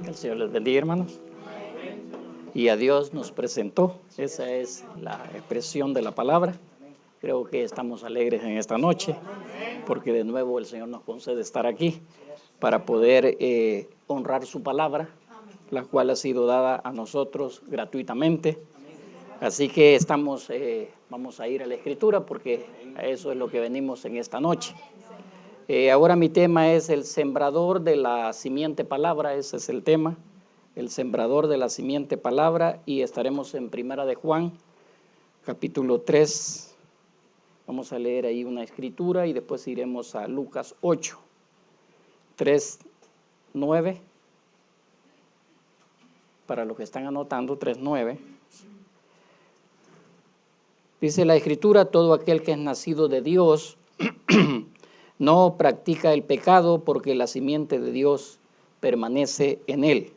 El Señor les bendiga, hermanos. Y a Dios nos presentó. Esa es la expresión de la palabra. Creo que estamos alegres en esta noche, porque de nuevo el Señor nos concede estar aquí para poder honrar su palabra, la cual ha sido dada a nosotros gratuitamente. Así que vamos a ir a la Escritura, porque a eso es lo que venimos en esta noche. Ahora mi tema es el sembrador de la simiente palabra. Ese es el tema, el sembrador de la simiente palabra, y estaremos en Primera de Juan, capítulo 3. Vamos a leer ahí una escritura y después iremos a Lucas 8, 3, 9. Para los que están anotando, 3, 9. Dice la escritura: todo aquel que es nacido de Dios no practica el pecado, porque la simiente de Dios permanece en él,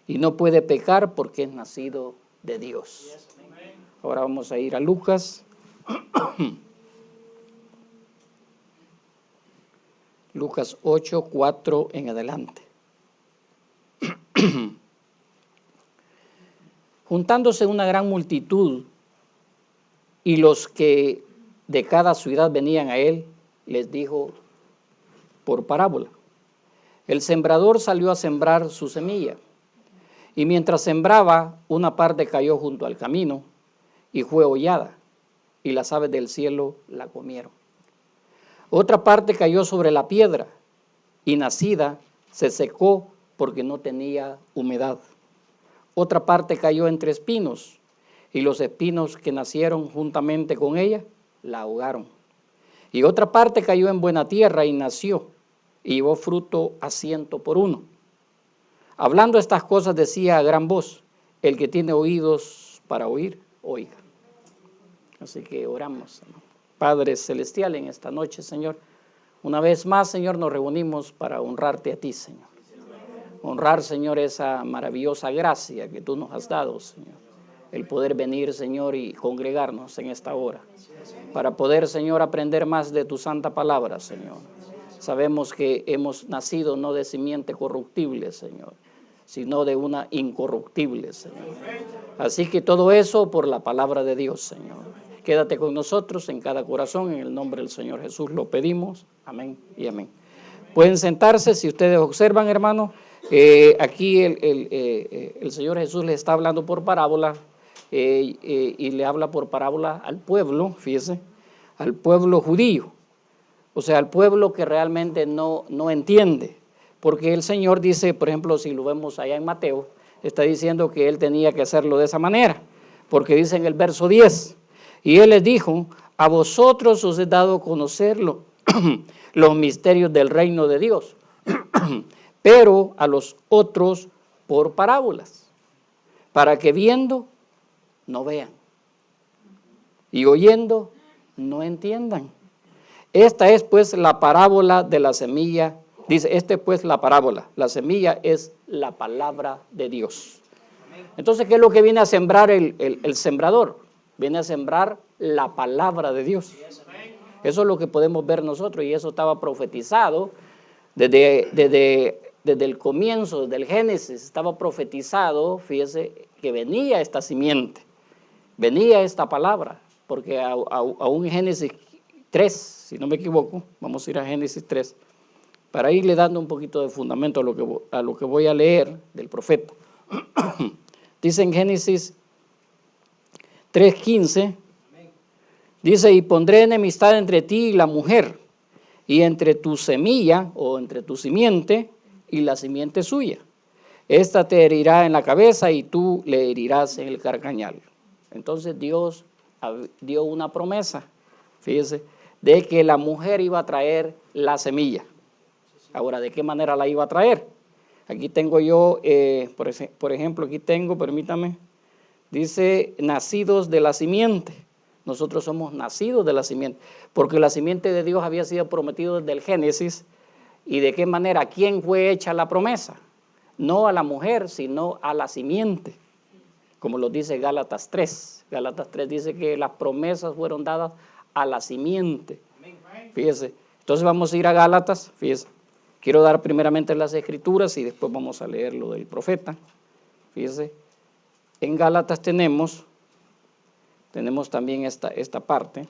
y no puede pecar porque es nacido de Dios. Ahora vamos a ir a Lucas. Lucas 8, 4 en adelante. Juntándose una gran multitud, y los que de cada ciudad venían a él, les dijo por parábola: el sembrador salió a sembrar su semilla, y mientras sembraba, una parte cayó junto al camino y fue hollada, y las aves del cielo la comieron. Otra parte cayó sobre la piedra, y nacida se secó porque no tenía humedad. Otra parte cayó entre espinos, y los espinos que nacieron juntamente con ella la ahogaron. Y otra parte cayó en buena tierra y nació, y llevó fruto a 100 por uno. Hablando estas cosas decía a gran voz: el que tiene oídos para oír, oiga. Así que oramos. Padre Celestial, en esta noche, Señor, una vez más, Señor, nos reunimos para honrarte a ti, Señor. Honrar, Señor, esa maravillosa gracia que tú nos has dado, Señor. El poder venir, Señor, y congregarnos en esta hora, para poder, Señor, aprender más de tu santa palabra, Señor. Sabemos que hemos nacido no de simiente corruptible, Señor, sino de una incorruptible, Señor. Así que todo eso por la palabra de Dios, Señor. Quédate con nosotros en cada corazón, en el nombre del Señor Jesús lo pedimos. Amén y amén. Pueden sentarse. Si ustedes observan, hermanos, aquí el Señor Jesús les está hablando por parábola, y le habla por parábola al pueblo, fíjese, al pueblo judío, o sea, al pueblo que realmente no entiende, porque el Señor dice, por ejemplo, si lo vemos allá en Mateo, está diciendo que él tenía que hacerlo de esa manera, porque dice en el verso 10, y él les dijo: a vosotros os he dado a conocerlo los misterios del reino de Dios, pero a los otros por parábolas, para que viendo no vean, y oyendo no entiendan. Esta es pues la parábola de la semilla. Dice, pues la parábola, la semilla es la palabra de Dios. Entonces, ¿qué es lo que viene a sembrar el sembrador? Viene a sembrar la palabra de Dios. Eso es lo que podemos ver nosotros, y eso estaba profetizado desde el comienzo, desde el Génesis. Estaba profetizado, fíjese, que venía esta simiente, venía esta palabra, porque aún en Génesis 3, si no me equivoco, vamos a ir a Génesis 3, para irle dando un poquito de fundamento a lo que voy a leer del profeta. Dice en Génesis 3:15, dice: y pondré enemistad entre ti y la mujer, y entre tu semilla, o entre tu simiente, y la simiente suya. Esta te herirá en la cabeza, y tú le herirás en el carcañal. Entonces Dios dio una promesa, fíjese, de que la mujer iba a traer la semilla. Ahora, ¿de qué manera la iba a traer? Aquí tengo yo, por ejemplo, aquí tengo, permítame, dice: nacidos de la simiente. Nosotros somos nacidos de la simiente, porque la simiente de Dios había sido prometida desde el Génesis. ¿Y de qué manera? ¿A quién fue hecha la promesa? No a la mujer, sino a la simiente, como lo dice Gálatas 3. Gálatas 3 dice que las promesas fueron dadas a la simiente. Fíjese. Entonces vamos a ir a Gálatas, fíjese. Quiero dar primeramente las escrituras y después vamos a leer lo del profeta. Fíjese, en Gálatas tenemos también esta parte,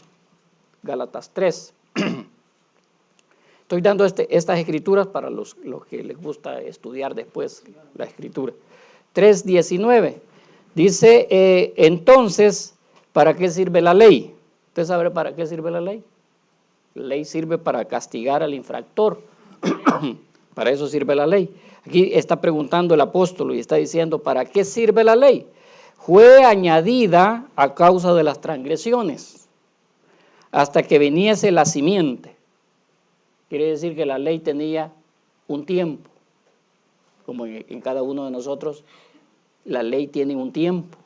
Gálatas 3. Estoy dando estas escrituras para los que les gusta estudiar después la escritura. 3:19. Dice, entonces, ¿para qué sirve la ley? ¿Usted sabe para qué sirve la ley? La ley sirve para castigar al infractor. Para eso sirve la ley. Aquí está preguntando el apóstol y está diciendo, ¿para qué sirve la ley? Fue añadida a causa de las transgresiones, hasta que viniese la simiente. Quiere decir que la ley tenía un tiempo, como en cada uno de nosotros, la ley tiene un tiempo.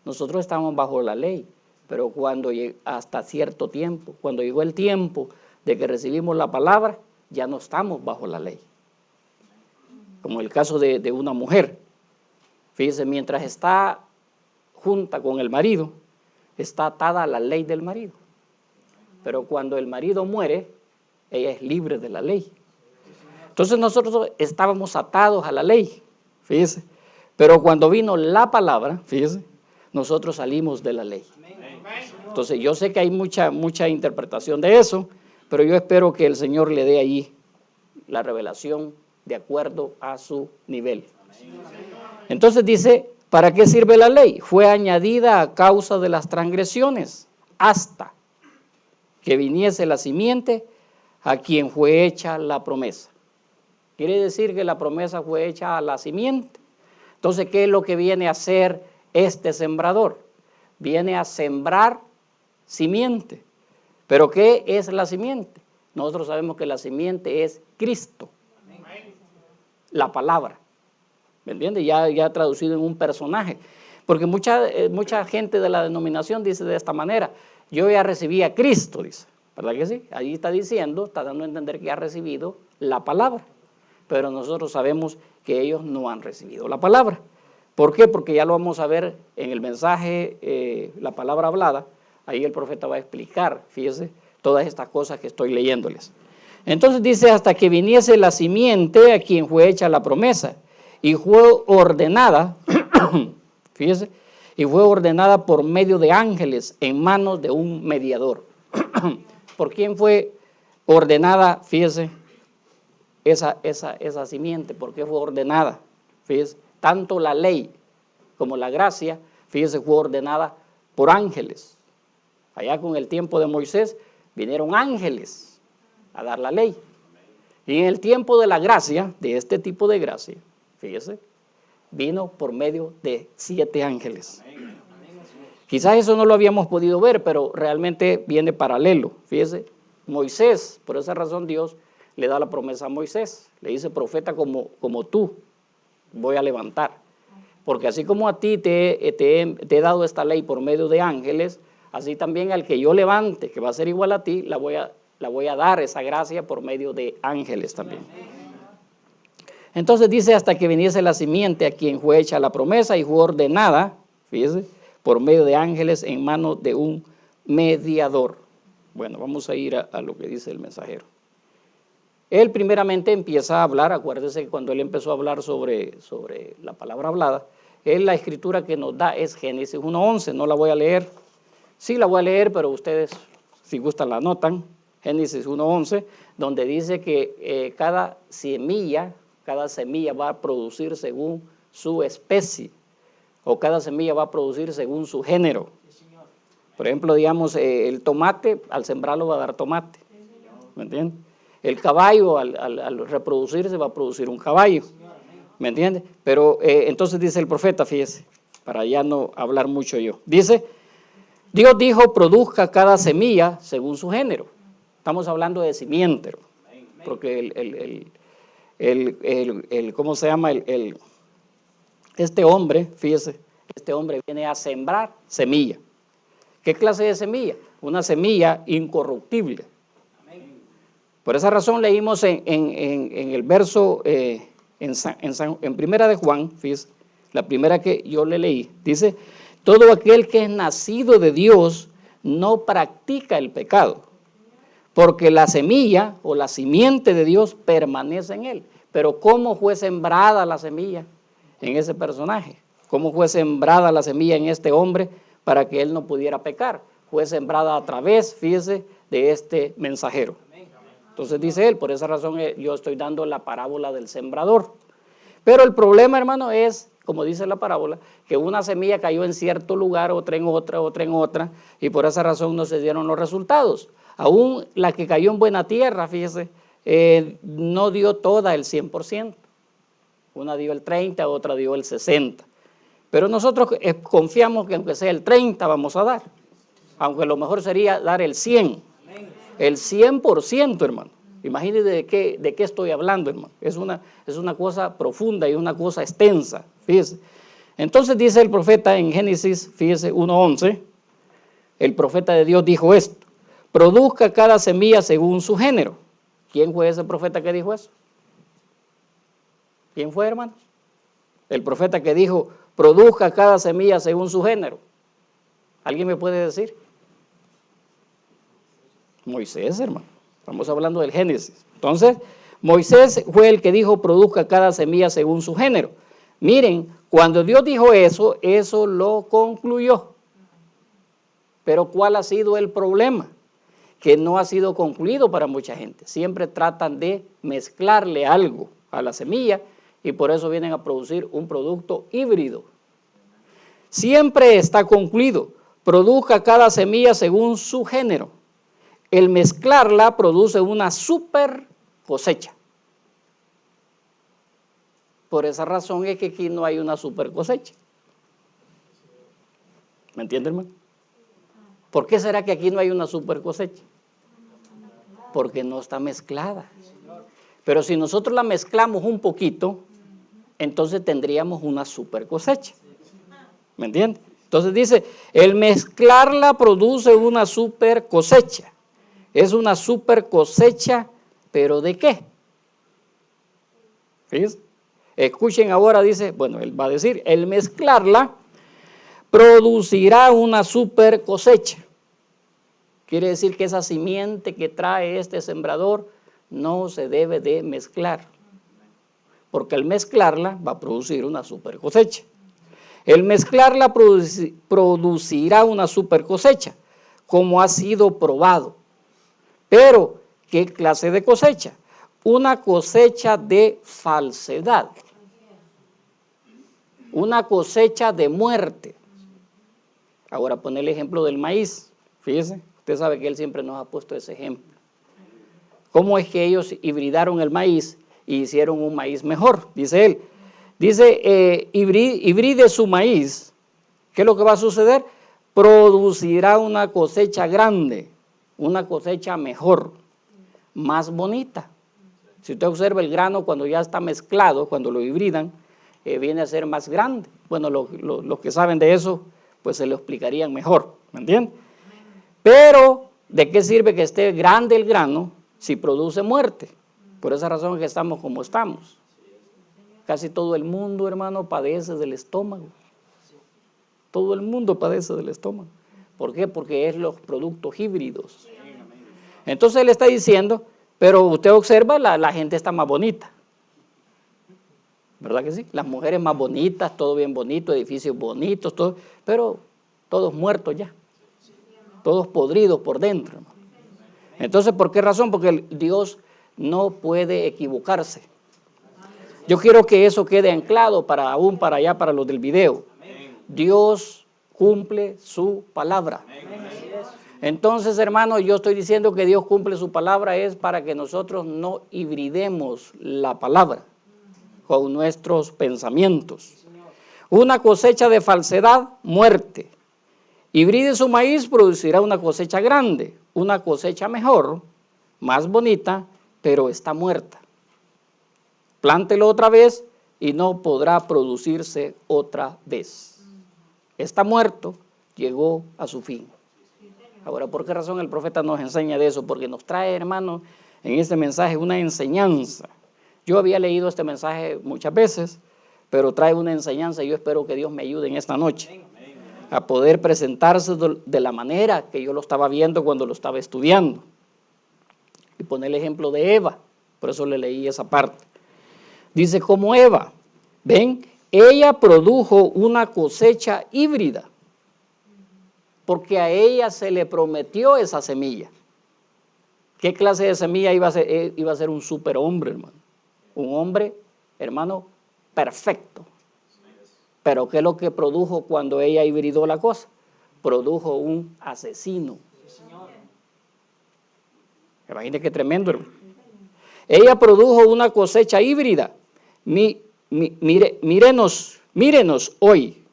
Nosotros estamos bajo la ley, pero hasta cierto tiempo, cuando llegó el tiempo de que recibimos la palabra, ya no estamos bajo la ley. Como el caso de una mujer. Fíjese, mientras está junta con el marido, está atada a la ley del marido. Pero cuando el marido muere, ella es libre de la ley. Entonces nosotros estábamos atados a la ley, fíjese. Pero cuando vino la palabra, fíjese, nosotros salimos de la ley. Entonces yo sé que hay mucha interpretación de eso, pero yo espero que el Señor le dé ahí la revelación de acuerdo a su nivel. Entonces dice, ¿para qué sirve la ley? Fue añadida a causa de las transgresiones, hasta que viniese la simiente a quien fue hecha la promesa. Quiere decir que la promesa fue hecha a la simiente. Entonces, ¿qué es lo que viene a hacer este sembrador? Viene a sembrar simiente. ¿Pero qué es la simiente? Nosotros sabemos que la simiente es Cristo, la palabra. ¿Me entiende? Ya traducido en un personaje. Porque mucha gente de la denominación dice de esta manera, yo ya recibí a Cristo, dice. ¿Verdad que sí? Ahí está dando a entender que ha recibido la palabra. Pero nosotros sabemos que ellos no han recibido la palabra. ¿Por qué? Porque ya lo vamos a ver en el mensaje, la palabra hablada. Ahí el profeta va a explicar, fíjese, todas estas cosas que estoy leyéndoles. Entonces dice, hasta que viniese la simiente a quien fue hecha la promesa, y fue ordenada, fíjese, y fue ordenada por medio de ángeles en manos de un mediador. ¿Por quién fue ordenada, fíjese, esa simiente? ¿Por qué fue ordenada? Fíjese, tanto la ley como la gracia, fíjese, fue ordenada por ángeles. Allá con el tiempo de Moisés vinieron ángeles a dar la ley. Y en el tiempo de la gracia, de este tipo de gracia, fíjese, vino por medio de 7 ángeles. Quizás eso no lo habíamos podido ver, pero realmente viene paralelo. Fíjese, Moisés, por esa razón Dios le da la promesa a Moisés. Le dice, profeta como tú voy a levantar. Porque así como a ti te he dado esta ley por medio de ángeles, así también al que yo levante, que va a ser igual a ti, la voy a dar esa gracia por medio de ángeles también. Entonces dice, hasta que viniese la simiente a quien fue hecha la promesa y fue ordenada, fíjese, por medio de ángeles en manos de un mediador. Bueno, vamos a ir a lo que dice el mensajero. Él primeramente empieza a hablar, acuérdese que cuando él empezó a hablar sobre la palabra hablada, la escritura que nos da es Génesis 1:11, no la voy a leer. Sí la voy a leer, pero ustedes, si gustan, la anotan. Génesis 1:11, donde dice que cada semilla va a producir según su especie, o cada semilla va a producir según su género. Por ejemplo, digamos, el tomate, al sembrarlo va a dar tomate. ¿Me entiendes? El caballo, al reproducirse, va a producir un caballo. ¿Me entiendes? Pero entonces dice el profeta, fíjese, para ya no hablar mucho yo. Dice, Dios dijo, produzca cada semilla según su género. Estamos hablando de simiente, porque ¿cómo se llama? Este hombre, fíjese, este hombre viene a sembrar semilla. ¿Qué clase de semilla? Una semilla incorruptible. Por esa razón leímos en el verso, en primera de Juan, fíjese, la primera que yo le leí, dice, todo aquel que es nacido de Dios no practica el pecado, porque la semilla o la simiente de Dios permanece en él. Pero ¿cómo fue sembrada la semilla en ese personaje? ¿Cómo fue sembrada la semilla en este hombre para que él no pudiera pecar? Fue sembrada a través, fíjese, de este mensajero. Entonces dice él, por esa razón yo estoy dando la parábola del sembrador. Pero el problema, hermano, es, como dice la parábola, que una semilla cayó en cierto lugar, otra en otra, y por esa razón no se dieron los resultados. Aún la que cayó en buena tierra, fíjese, no dio toda el 100%. Una dio el 30%, otra dio el 60%. Pero nosotros confiamos que aunque sea el 30% vamos a dar. Aunque lo mejor sería dar el 100%. El 100%, hermano. Imagínense de qué estoy hablando, hermano. Es una cosa profunda y una cosa extensa, fíjese. Entonces dice el profeta en Génesis, fíjese, 1:11, el profeta de Dios dijo esto: produzca cada semilla según su género. ¿Quién fue ese profeta que dijo eso? ¿Quién fue, hermano? El profeta que dijo, produzca cada semilla según su género. ¿Alguien me puede decir? Moisés, hermano. Estamos hablando del Génesis. Entonces, Moisés fue el que dijo, produzca cada semilla según su género. Miren, cuando Dios dijo eso, eso lo concluyó. Pero ¿cuál ha sido el problema? Que no ha sido concluido para mucha gente. Siempre tratan de mezclarle algo a la semilla y por eso vienen a producir un producto híbrido. Siempre está concluido, produzca cada semilla según su género. El mezclarla produce una super cosecha. Por esa razón es que aquí no hay una super cosecha. ¿Me entiende, hermano? ¿Por qué será que aquí no hay una super cosecha? Porque no está mezclada. Pero si nosotros la mezclamos un poquito, entonces tendríamos una super cosecha. ¿Me entiende? Entonces dice, el mezclarla produce una super cosecha. Es una super cosecha, ¿pero de qué? Fíjense. Escuchen ahora, dice, bueno, él va a decir, el mezclarla producirá una super cosecha. Quiere decir que esa simiente que trae este sembrador no se debe de mezclar, porque al mezclarla va a producir una super cosecha. El mezclarla producirá una super cosecha, como ha sido probado. Pero, ¿qué clase de cosecha? Una cosecha de falsedad. Una cosecha de muerte. Ahora pone el ejemplo del maíz. Fíjese, usted sabe que él siempre nos ha puesto ese ejemplo. ¿Cómo es que ellos hibridaron el maíz y hicieron un maíz mejor? Dice él. Dice, hibride su maíz. ¿Qué es lo que va a suceder? Producirá una cosecha grande, una cosecha mejor, más bonita. Si usted observa el grano cuando ya está mezclado, cuando lo hibridan, viene a ser más grande. Bueno, los que saben de eso, pues se lo explicarían mejor, ¿me entiende? Pero, ¿de qué sirve que esté grande el grano si produce muerte? Por esa razón es que estamos como estamos. Casi todo el mundo, hermano, padece del estómago. Todo el mundo padece del estómago. ¿Por qué? Porque es los productos híbridos. Entonces él está diciendo, pero usted observa, la gente está más bonita. ¿Verdad que sí? Las mujeres más bonitas, todo bien bonito, edificios bonitos, todo, pero todos muertos ya. Todos podridos por dentro. Entonces, ¿por qué razón? Porque Dios no puede equivocarse. Yo quiero que eso quede anclado aún para allá, para los del video. Dios cumple su palabra. Entonces, hermanos, yo estoy diciendo que Dios cumple su palabra es para que nosotros no hibridemos la palabra con nuestros pensamientos. Una cosecha de falsedad, muerte. Hibride su maíz, producirá una cosecha grande, una cosecha mejor, más bonita, pero está muerta. Plántelo otra vez y no podrá producirse otra vez. Está muerto, llegó a su fin. Ahora, ¿por qué razón el profeta nos enseña de eso? Porque nos trae, hermano, en este mensaje una enseñanza. Yo había leído este mensaje muchas veces, pero trae una enseñanza y yo espero que Dios me ayude en esta noche a poder presentarse de la manera que yo lo estaba viendo cuando lo estaba estudiando. y pone el ejemplo de Eva. Por eso le leí esa parte. Dice, como Eva, ven, ella produjo una cosecha híbrida, porque a ella se le prometió esa semilla. ¿Qué clase de semilla iba a ser? Iba a ser un superhombre, hermano. Un hombre, hermano, perfecto. Pero ¿qué es lo que produjo cuando ella hibridó la cosa? Produjo un asesino. Imagínate qué tremendo, hermano. Ella produjo una cosecha híbrida. Mírenos hoy.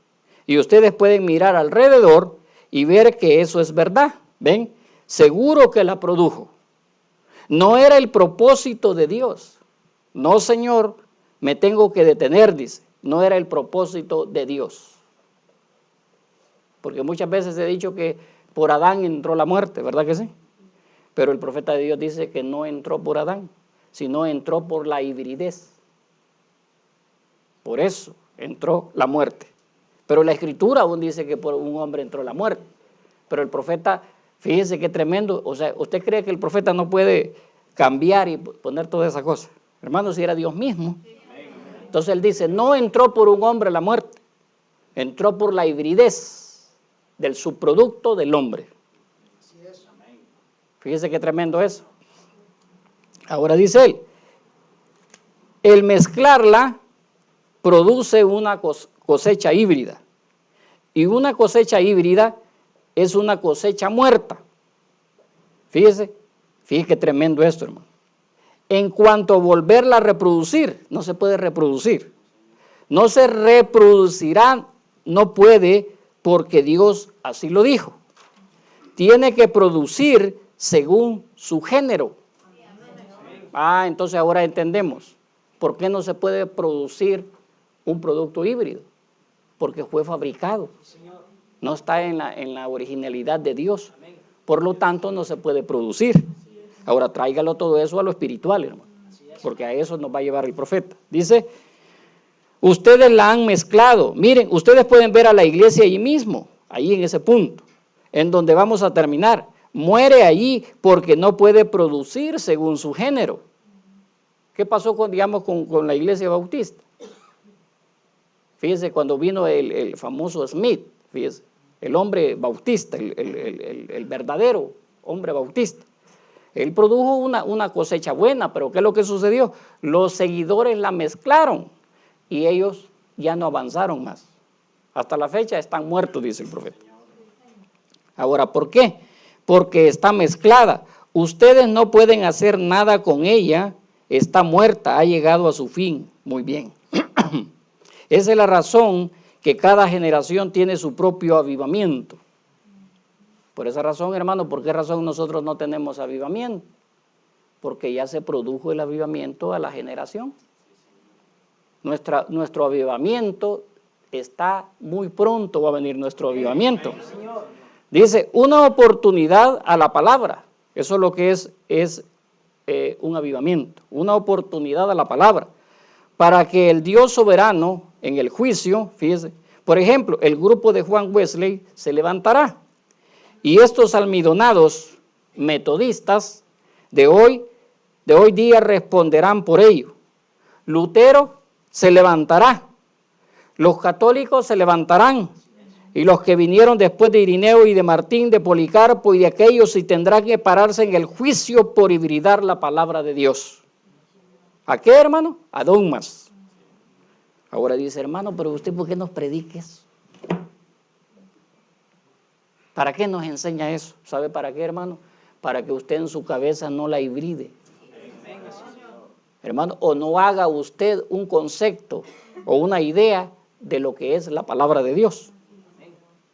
Y ustedes pueden mirar alrededor y ver que eso es verdad. ¿Ven? Seguro que la produjo. No era el propósito de Dios. No, Señor, me tengo que detener, dice. No era el propósito de Dios. Porque muchas veces he dicho que por Adán entró la muerte, ¿verdad que sí? Pero el profeta de Dios dice que no entró por Adán, sino entró por la hibridez. Por eso entró la muerte. Pero la Escritura aún dice que por un hombre entró la muerte. Pero el profeta, fíjese qué tremendo. O sea, ¿usted cree que el profeta no puede cambiar y poner todas esas cosas? Hermano, si era Dios mismo. Entonces él dice, no entró por un hombre la muerte, entró por la hibridez del subproducto del hombre. Fíjese qué tremendo eso. Ahora dice él, el mezclarla produce una cosecha híbrida. Y una cosecha híbrida es una cosecha muerta. Fíjese qué tremendo esto, hermano. En cuanto a volverla a reproducir, no se puede reproducir. No se reproducirá, no puede, porque Dios así lo dijo. Tiene que producir según su género. Entonces ahora entendemos por qué no se puede producir un producto híbrido. Porque fue fabricado. No está en la originalidad de Dios. Por lo tanto, no se puede producir. Ahora tráigalo todo eso a lo espiritual, hermano. Porque a eso nos va a llevar el profeta. Dice, ustedes la han mezclado. Miren, ustedes pueden ver a la iglesia allí mismo, ahí en ese punto, en donde vamos a terminar. Muere allí porque no puede producir según su género. ¿Qué pasó con la iglesia bautista? Fíjese, cuando vino el famoso Smith, fíjese, el hombre bautista, el verdadero hombre bautista. Él produjo una cosecha buena, pero ¿qué es lo que sucedió? Los seguidores la mezclaron y ellos ya no avanzaron más. Hasta la fecha están muertos, dice el profeta. Ahora, ¿por qué? Porque está mezclada. Ustedes no pueden hacer nada con ella, está muerta, ha llegado a su fin. Muy bien. Esa es la razón que cada generación tiene su propio avivamiento. Por esa razón, hermano, ¿por qué razón nosotros no tenemos avivamiento? Porque ya se produjo el avivamiento a la generación. Nuestro avivamiento está muy pronto, va a venir nuestro avivamiento. Dice, una oportunidad a la palabra. Eso es lo que es un avivamiento. Una oportunidad a la palabra. Para que el Dios soberano en el juicio, fíjese, por ejemplo, el grupo de Juan Wesley se levantará. Y estos almidonados metodistas de hoy día responderán por ello. Lutero se levantará, los católicos se levantarán, y los que vinieron después de Irineo y de Martín, de Policarpo y de aquellos, y tendrán que pararse en el juicio por hibridar la palabra de Dios. ¿A qué, hermano? A dogmas. Ahora dice, hermano, pero usted ¿por qué nos predica eso? ¿Para qué nos enseña eso? ¿Sabe para qué, hermano? Para que usted en su cabeza no la hibride. Hermano, o no haga usted un concepto o una idea de lo que es la palabra de Dios.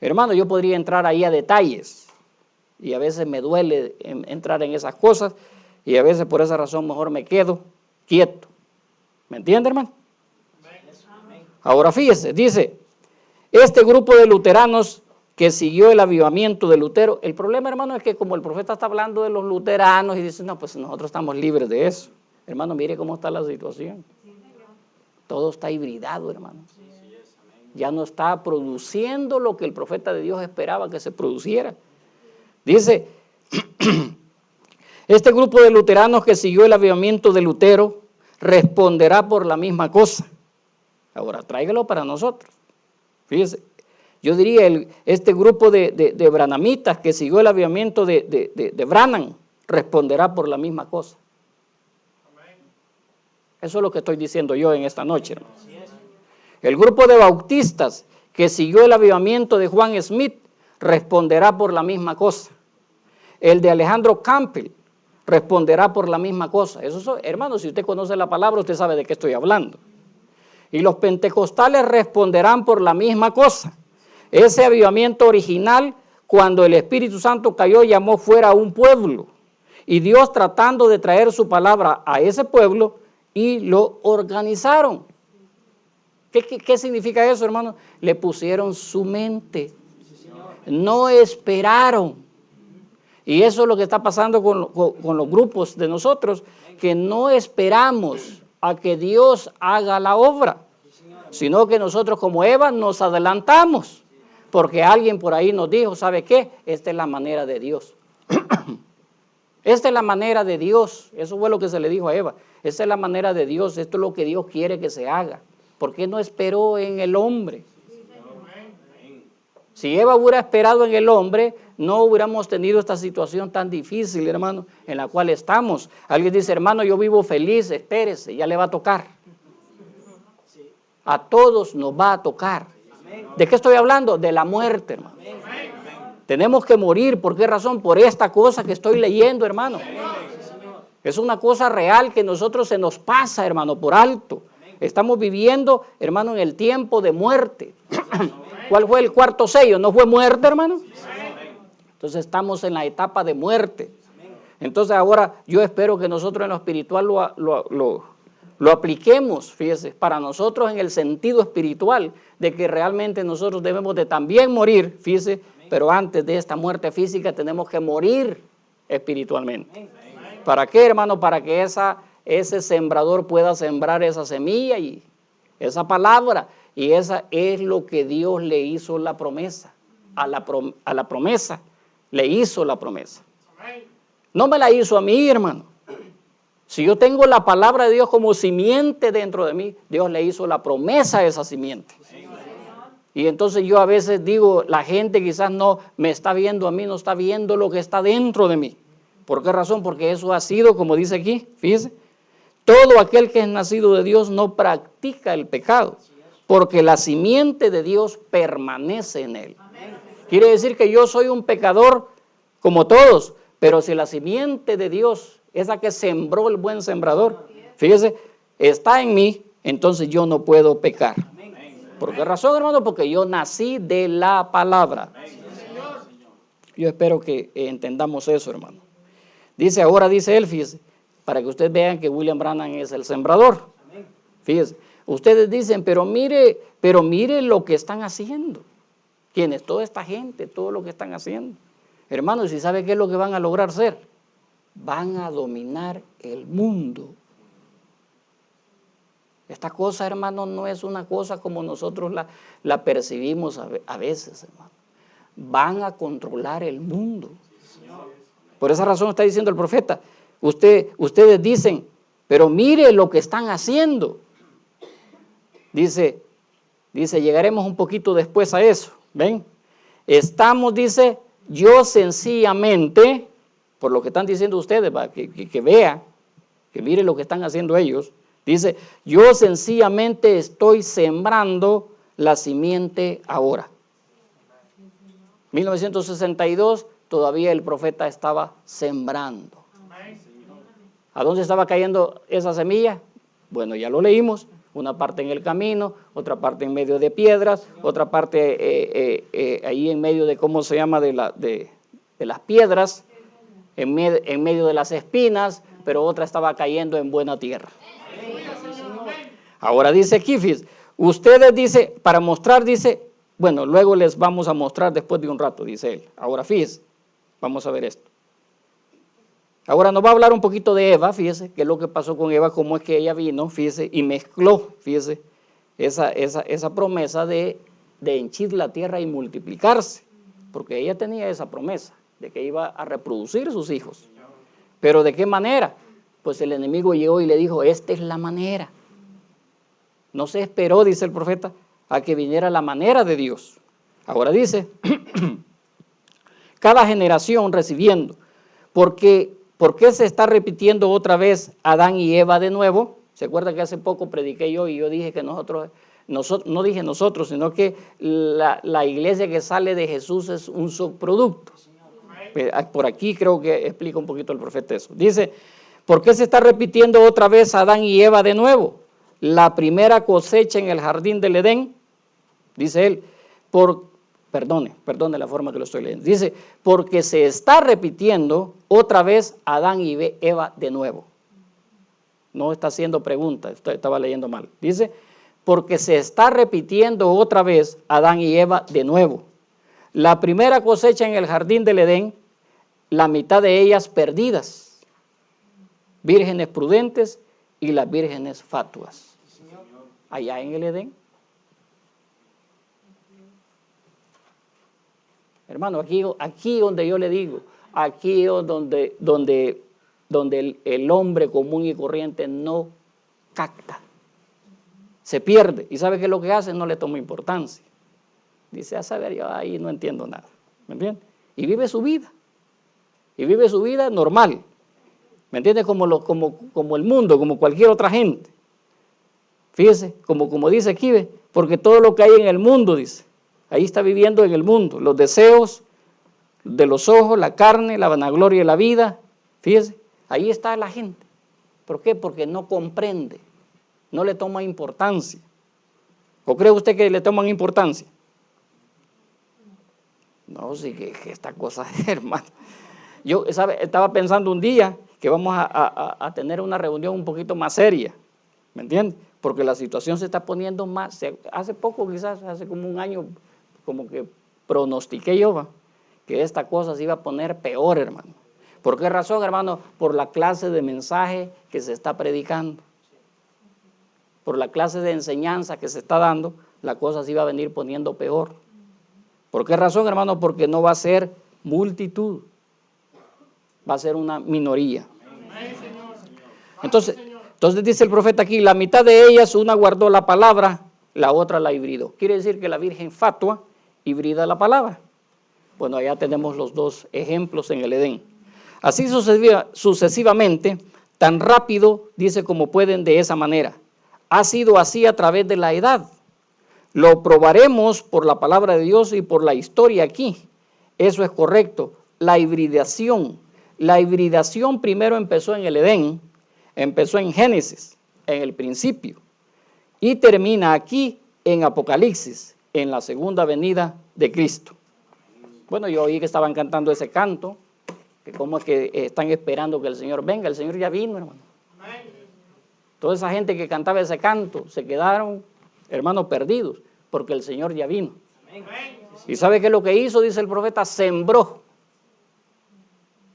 Hermano, yo podría entrar ahí a detalles y a veces me duele entrar en esas cosas y a veces por esa razón mejor me quedo quieto. ¿Me entiende, hermano? Ahora fíjese, dice, este grupo de luteranos que siguió el avivamiento de Lutero, el problema, hermano, es que como el profeta está hablando de los luteranos y dice, no, pues nosotros estamos libres de eso. Hermano, mire cómo está la situación. Todo está hibridado, hermano. Ya no está produciendo lo que el profeta de Dios esperaba que se produciera. Dice, Este grupo de luteranos que siguió el avivamiento de Lutero responderá por la misma cosa. Ahora, tráigalo para nosotros. Fíjese, yo diría, este grupo de branhamitas que siguió el avivamiento de Branham responderá por la misma cosa. Eso es lo que estoy diciendo yo en esta noche, hermanos. El grupo de bautistas que siguió el avivamiento de Juan Smith responderá por la misma cosa. El de Alejandro Campbell responderá por la misma cosa. Eso, hermano, si usted conoce la palabra, usted sabe de qué estoy hablando. Y los pentecostales responderán por la misma cosa. Ese avivamiento original, cuando el Espíritu Santo cayó, llamó fuera a un pueblo. Y Dios tratando de traer su palabra a ese pueblo y lo organizaron. ¿Qué significa eso, hermano? Le pusieron su mente. No esperaron. Y eso es lo que está pasando con los grupos de nosotros, que no esperamos a que Dios haga la obra, sino que nosotros como Eva nos adelantamos, porque alguien por ahí nos dijo, ¿sabe qué? Esta es la manera de Dios. Esta es la manera de Dios. Eso fue lo que se le dijo a Eva. Esta es la manera de Dios. Esto es lo que Dios quiere que se haga. ¿Por qué no esperó en el hombre? Si Eva hubiera esperado en el hombre, no hubiéramos tenido esta situación tan difícil, hermano, en la cual estamos. Alguien dice, hermano, yo vivo feliz, espérese, ya le va a tocar. A todos nos va a tocar. ¿De qué estoy hablando? De la muerte, hermano. Tenemos que morir. ¿Por qué razón? Por esta cosa que estoy leyendo, hermano. Es una cosa real que a nosotros se nos pasa, hermano, por alto. Estamos viviendo, hermano, en el tiempo de muerte. ¿Cuál fue el cuarto sello? ¿No fue muerte, hermano? Entonces estamos en la etapa de muerte. Entonces ahora yo espero que nosotros en lo espiritual lo apliquemos, fíjese, para nosotros en el sentido espiritual, de que realmente nosotros debemos de también morir, fíjese, pero antes de esta muerte física tenemos que morir espiritualmente. ¿Para qué, hermano? Para que ese sembrador pueda sembrar esa semilla y esa palabra, y esa es lo que Dios le hizo la promesa, a la promesa le hizo la promesa. No me la hizo a mí, hermano. Si yo tengo la palabra de Dios como simiente dentro de mí, Dios le hizo la promesa a esa simiente. Y entonces yo a veces digo, la gente quizás no me está viendo a mí, no está viendo lo que está dentro de mí. ¿Por qué razón? Porque eso ha sido, como dice aquí, fíjese, todo aquel que es nacido de Dios no practica el pecado, porque la simiente de Dios permanece en él. Quiere decir que yo soy un pecador como todos, pero si la simiente de Dios, esa que sembró el buen sembrador, fíjese, está en mí, entonces yo no puedo pecar. ¿Por qué razón, hermano? Porque yo nací de la palabra. Yo espero que entendamos eso, hermano. Dice, ahora dice él, fíjese, para que ustedes vean que William Branham es el sembrador. Fíjese, ustedes dicen, pero mire lo que están haciendo. ¿Quiénes? Toda esta gente, todo lo que están haciendo. Hermanos, ¿y sabe qué es lo que van a lograr ser? Van a dominar el mundo. Esta cosa, hermano, no es una cosa como nosotros la percibimos a veces, hermano. Van a controlar el mundo. Por esa razón está diciendo el profeta, ustedes dicen, pero mire lo que están haciendo. Dice, llegaremos un poquito después a eso, ¿ven? Estamos, dice, yo sencillamente, por lo que están diciendo ustedes, que vea, que mire lo que están haciendo ellos, dice, yo sencillamente estoy sembrando la simiente ahora. 1962, todavía el profeta estaba sembrando. ¿A dónde estaba cayendo esa semilla? Bueno, ya lo leímos. Una parte en el camino, otra parte en medio de piedras, otra parte ahí en medio de, ¿cómo se llama?, de las piedras, en medio de las espinas, pero otra estaba cayendo en buena tierra. Ahora dice aquí, ustedes dice, para mostrar, dice, bueno, luego les vamos a mostrar después de un rato, dice él. Ahora fíjese, vamos a ver esto. Ahora nos va a hablar un poquito de Eva, fíjese, qué es lo que pasó con Eva, cómo es que ella vino, fíjese, y mezcló, fíjese, esa promesa de henchir la tierra y multiplicarse, porque ella tenía esa promesa de que iba a reproducir sus hijos. ¿Pero de qué manera? Pues el enemigo llegó y le dijo, esta es la manera. No se esperó, dice el profeta, a que viniera la manera de Dios. Ahora dice, cada generación recibiendo. ¿Por qué se está repitiendo otra vez Adán y Eva de nuevo? ¿Se acuerda que hace poco prediqué yo y yo dije que nosotros no dije nosotros, sino que la iglesia que sale de Jesús es un subproducto? Por aquí creo que explica un poquito el profeta eso. Dice, ¿por qué se está repitiendo otra vez Adán y Eva de nuevo? La primera cosecha en el jardín del Edén, dice él, perdone la forma que lo estoy leyendo. Dice, porque se está repitiendo otra vez Adán y Eva de nuevo. No está haciendo pregunta, estaba leyendo mal. Dice, porque se está repitiendo otra vez Adán y Eva de nuevo. La primera cosecha en el jardín del Edén, la mitad de ellas perdidas, vírgenes prudentes y las vírgenes fatuas. Allá en el Edén. Hermano, aquí donde yo le digo, aquí donde el hombre común y corriente no capta, se pierde. ¿Y sabe qué es lo que hace? No le toma importancia. Dice, a saber, yo ahí no entiendo nada. ¿Me entiende? Y vive su vida. Y vive su vida normal. ¿Me entiende? Como el mundo, como cualquier otra gente. Fíjese, como dice aquí, ¿ve? Porque todo lo que hay en el mundo, dice, ahí está viviendo en el mundo. Los deseos de los ojos, la carne, la vanagloria de la vida. Fíjese, ahí está la gente. ¿Por qué? Porque no comprende, no le toma importancia. ¿O cree usted que le toman importancia? No, sí que esta cosa, hermano. Yo estaba pensando un día que vamos a tener una reunión un poquito más seria, ¿me entiende? Porque la situación se está poniendo más, hace poco quizás, hace como un año, como que pronostiqué yo, que esta cosa se iba a poner peor, hermano. ¿Por qué razón, hermano? Por la clase de mensaje que se está predicando. Por la clase de enseñanza que se está dando, la cosa se iba a venir poniendo peor. ¿Por qué razón, hermano? Porque no va a ser multitud, va a ser una minoría. Entonces dice el profeta aquí, la mitad de ellas, una guardó la palabra, la otra la hibridó. Quiere decir que la virgen fatua hibrida la palabra. Bueno, allá tenemos los dos ejemplos en el Edén. Así sucesivamente, tan rápido, dice, como pueden de esa manera. Ha sido así a través de la edad. Lo probaremos por la palabra de Dios y por la historia aquí. Eso es correcto. La hibridación primero empezó en el Edén, empezó en Génesis, en el principio, y termina aquí en Apocalipsis, en la segunda venida de Cristo. Bueno, yo oí que estaban cantando ese canto, que cómo es que están esperando que el Señor venga. El Señor ya vino, hermano. Toda esa gente que cantaba ese canto se quedaron, hermanos, perdidos, porque el Señor ya vino. ¿Y sabe qué es lo que hizo? Dice el profeta, sembró.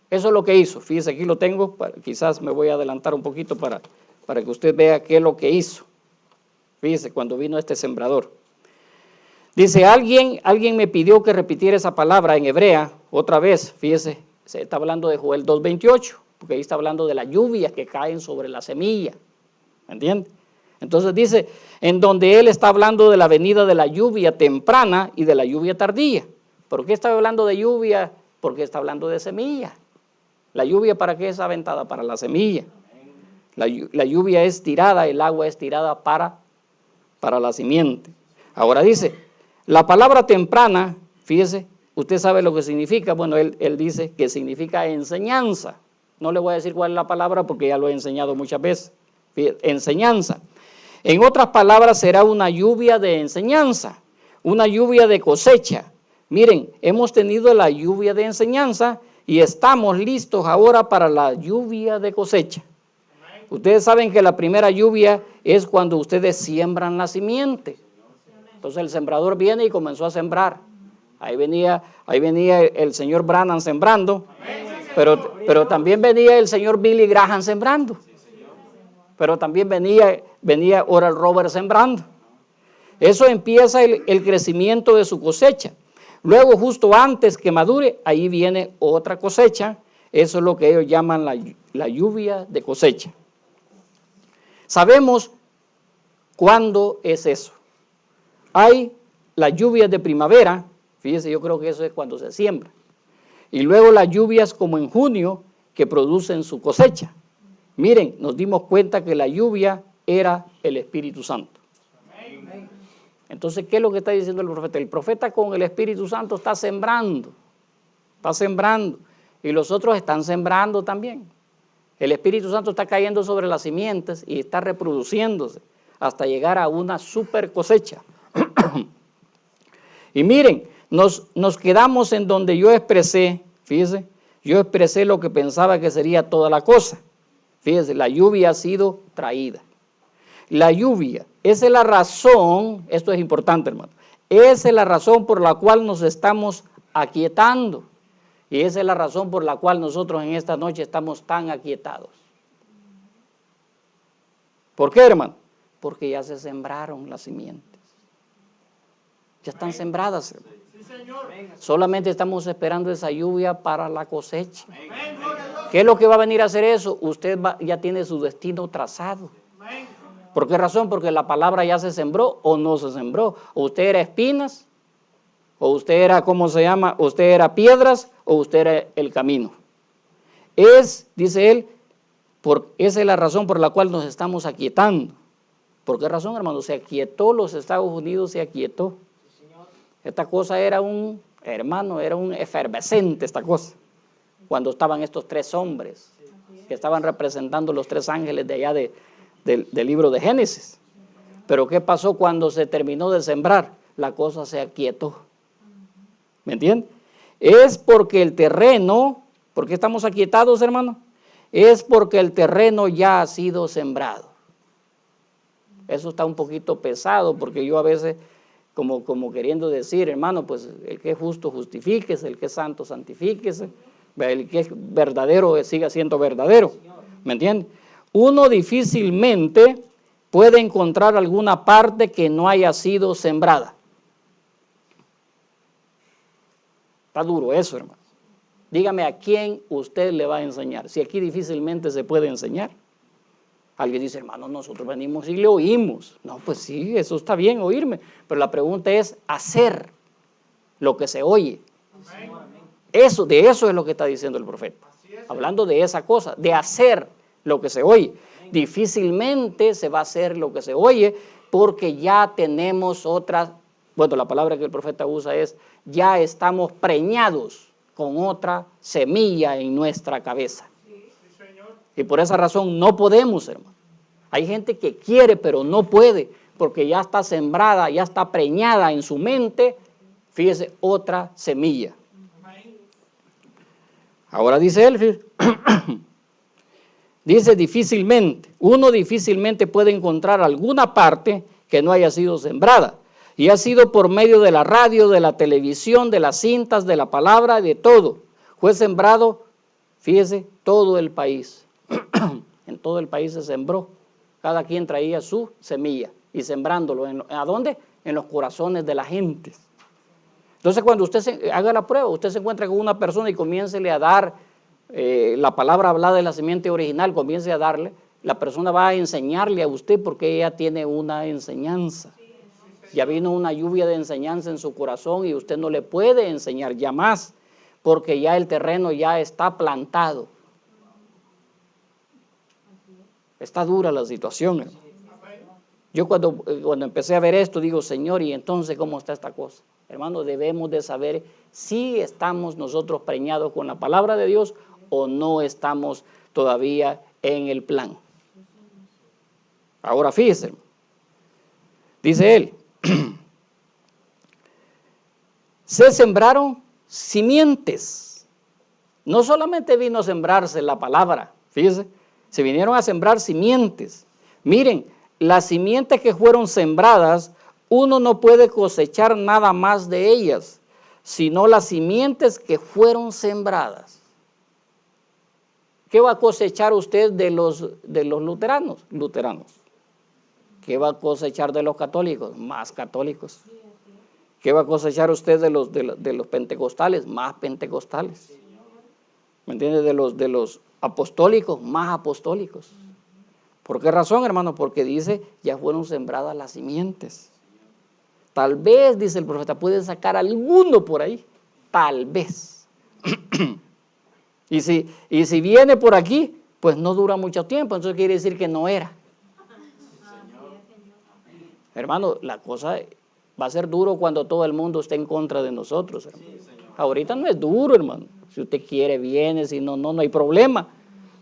Eso es lo que hizo. Fíjese, aquí lo tengo, quizás me voy a adelantar un poquito para que usted vea qué es lo que hizo. Fíjese, cuando vino este sembrador. Dice, alguien me pidió que repitiera esa palabra en hebrea otra vez. Fíjese, se está hablando de Joel 2:28, porque ahí está hablando de las lluvias que caen sobre la semilla. ¿Me entiende? Entonces dice, en donde él está hablando de la venida de la lluvia temprana y de la lluvia tardía. ¿Por qué está hablando de lluvia? Porque está hablando de semilla. ¿La lluvia para qué es aventada? Para la semilla. La lluvia es tirada, el agua es tirada para la simiente. Ahora dice, la palabra temprana, fíjese, usted sabe lo que significa. Bueno, él dice que significa enseñanza. No le voy a decir cuál es la palabra porque ya lo he enseñado muchas veces. Fíjese, enseñanza. En otras palabras, será una lluvia de enseñanza, una lluvia de cosecha. Miren, hemos tenido la lluvia de enseñanza y estamos listos ahora para la lluvia de cosecha. Ustedes saben que la primera lluvia es cuando ustedes siembran la simiente. Entonces el sembrador viene y comenzó a sembrar. Ahí venía el señor Branham sembrando, pero también venía el señor Billy Graham sembrando. Pero también venía Oral Roberts sembrando. Eso empieza el crecimiento de su cosecha. Luego, justo antes que madure, ahí viene otra cosecha. Eso es lo que ellos llaman la lluvia de cosecha. Sabemos cuándo es eso. Hay las lluvias de primavera, fíjese, yo creo que eso es cuando se siembra. Y luego las lluvias como en junio que producen su cosecha. Miren, nos dimos cuenta que la lluvia era el Espíritu Santo. Entonces, ¿qué es lo que está diciendo el profeta? El profeta con el Espíritu Santo está sembrando, y los otros están sembrando también. El Espíritu Santo está cayendo sobre las simientes y está reproduciéndose hasta llegar a una super cosecha. Y miren, nos quedamos en donde yo expresé, fíjese, yo expresé lo que pensaba que sería toda la cosa. Fíjese, la lluvia ha sido traída. La lluvia, esa es la razón, esto es importante, hermano, esa es la razón por la cual nos estamos aquietando. Y esa es la razón por la cual nosotros en esta noche estamos tan aquietados. ¿Por qué, hermano? Porque ya se sembraron las simientes. Ya están sembradas, hermano. Solamente estamos esperando esa lluvia para la cosecha. ¿Qué es lo que va a venir a hacer eso? Usted ya tiene su destino trazado. ¿Por qué razón? Porque la palabra ya se sembró o no se sembró. O usted era espinas, o usted era, ¿cómo se llama? Usted era piedras, o usted era el camino. Dice él, esa es la razón por la cual nos estamos aquietando. ¿Por qué razón, hermano? Se aquietó, los Estados Unidos se aquietó. Esta cosa era un efervescente esta cosa. Cuando estaban estos tres hombres que estaban representando los tres ángeles de allá del libro de Génesis. Pero ¿qué pasó cuando se terminó de sembrar? La cosa se aquietó. ¿Me entienden? Es porque el terreno, ¿por qué estamos aquietados, hermano? Es porque el terreno ya ha sido sembrado. Eso está un poquito pesado porque yo a veces, como queriendo decir, hermano, pues el que es justo justifíquese, el que es santo santifíquese, el que es verdadero siga siendo verdadero. ¿Me entienden? Uno difícilmente puede encontrar alguna parte que no haya sido sembrada. Está duro eso, hermano. Dígame a quién usted le va a enseñar. Si aquí difícilmente se puede enseñar. Alguien dice, hermano, nosotros venimos y le oímos. No, pues sí, eso está bien oírme. Pero la pregunta es hacer lo que se oye. De eso es lo que está diciendo el profeta. Hablando de esa cosa, de hacer lo que se oye. Difícilmente se va a hacer lo que se oye porque ya tenemos otras, bueno, la palabra que el profeta usa es, ya estamos preñados con otra semilla en nuestra cabeza. Y por esa razón no podemos, hermano. Hay gente que quiere pero no puede porque ya está sembrada, ya está preñada en su mente, fíjese, otra semilla. Ahora dice él, dice difícilmente, uno difícilmente puede encontrar alguna parte que no haya sido sembrada. Y ha sido por medio de la radio, de la televisión, de las cintas, de la palabra, de todo. Fue sembrado, fíjese, todo el país. En todo el país se sembró. Cada quien traía su semilla y sembrándolo. ¿A dónde? En los corazones de la gente. Entonces, cuando usted haga la prueba, usted se encuentra con una persona y comiéncele a dar la palabra hablada de la simiente original, comience a darle, la persona va a enseñarle a usted porque ella tiene una enseñanza. Ya vino una lluvia de enseñanza en su corazón y usted no le puede enseñar ya más porque ya el terreno ya está plantado. Está dura la situación, hermano. Yo cuando empecé a ver esto, digo, Señor, ¿y entonces cómo está esta cosa? Hermano, debemos de saber si estamos nosotros preñados con la palabra de Dios o no estamos todavía en el plan. Ahora fíjese, dice él, se sembraron simientes. No solamente vino a sembrarse la palabra, fíjese, se vinieron a sembrar simientes. Miren, las simientes que fueron sembradas, uno no puede cosechar nada más de ellas, sino las simientes que fueron sembradas. ¿Qué va a cosechar usted de los luteranos? ¿Qué va a cosechar de los católicos? Más católicos. ¿Qué va a cosechar usted de los pentecostales? Más pentecostales. ¿Me entiendes? De los apostólicos, más apostólicos. ¿Por qué razón, hermano? Porque dice, ya fueron sembradas las simientes. Tal vez, dice el profeta, puede sacar alguno por ahí. Tal vez. Y si viene por aquí, pues no dura mucho tiempo. Entonces quiere decir que no era. Hermano, la cosa va a ser duro cuando todo el mundo esté en contra de nosotros, hermano. Ahorita no es duro, hermano. Si usted quiere, viene. Si no, no hay problema.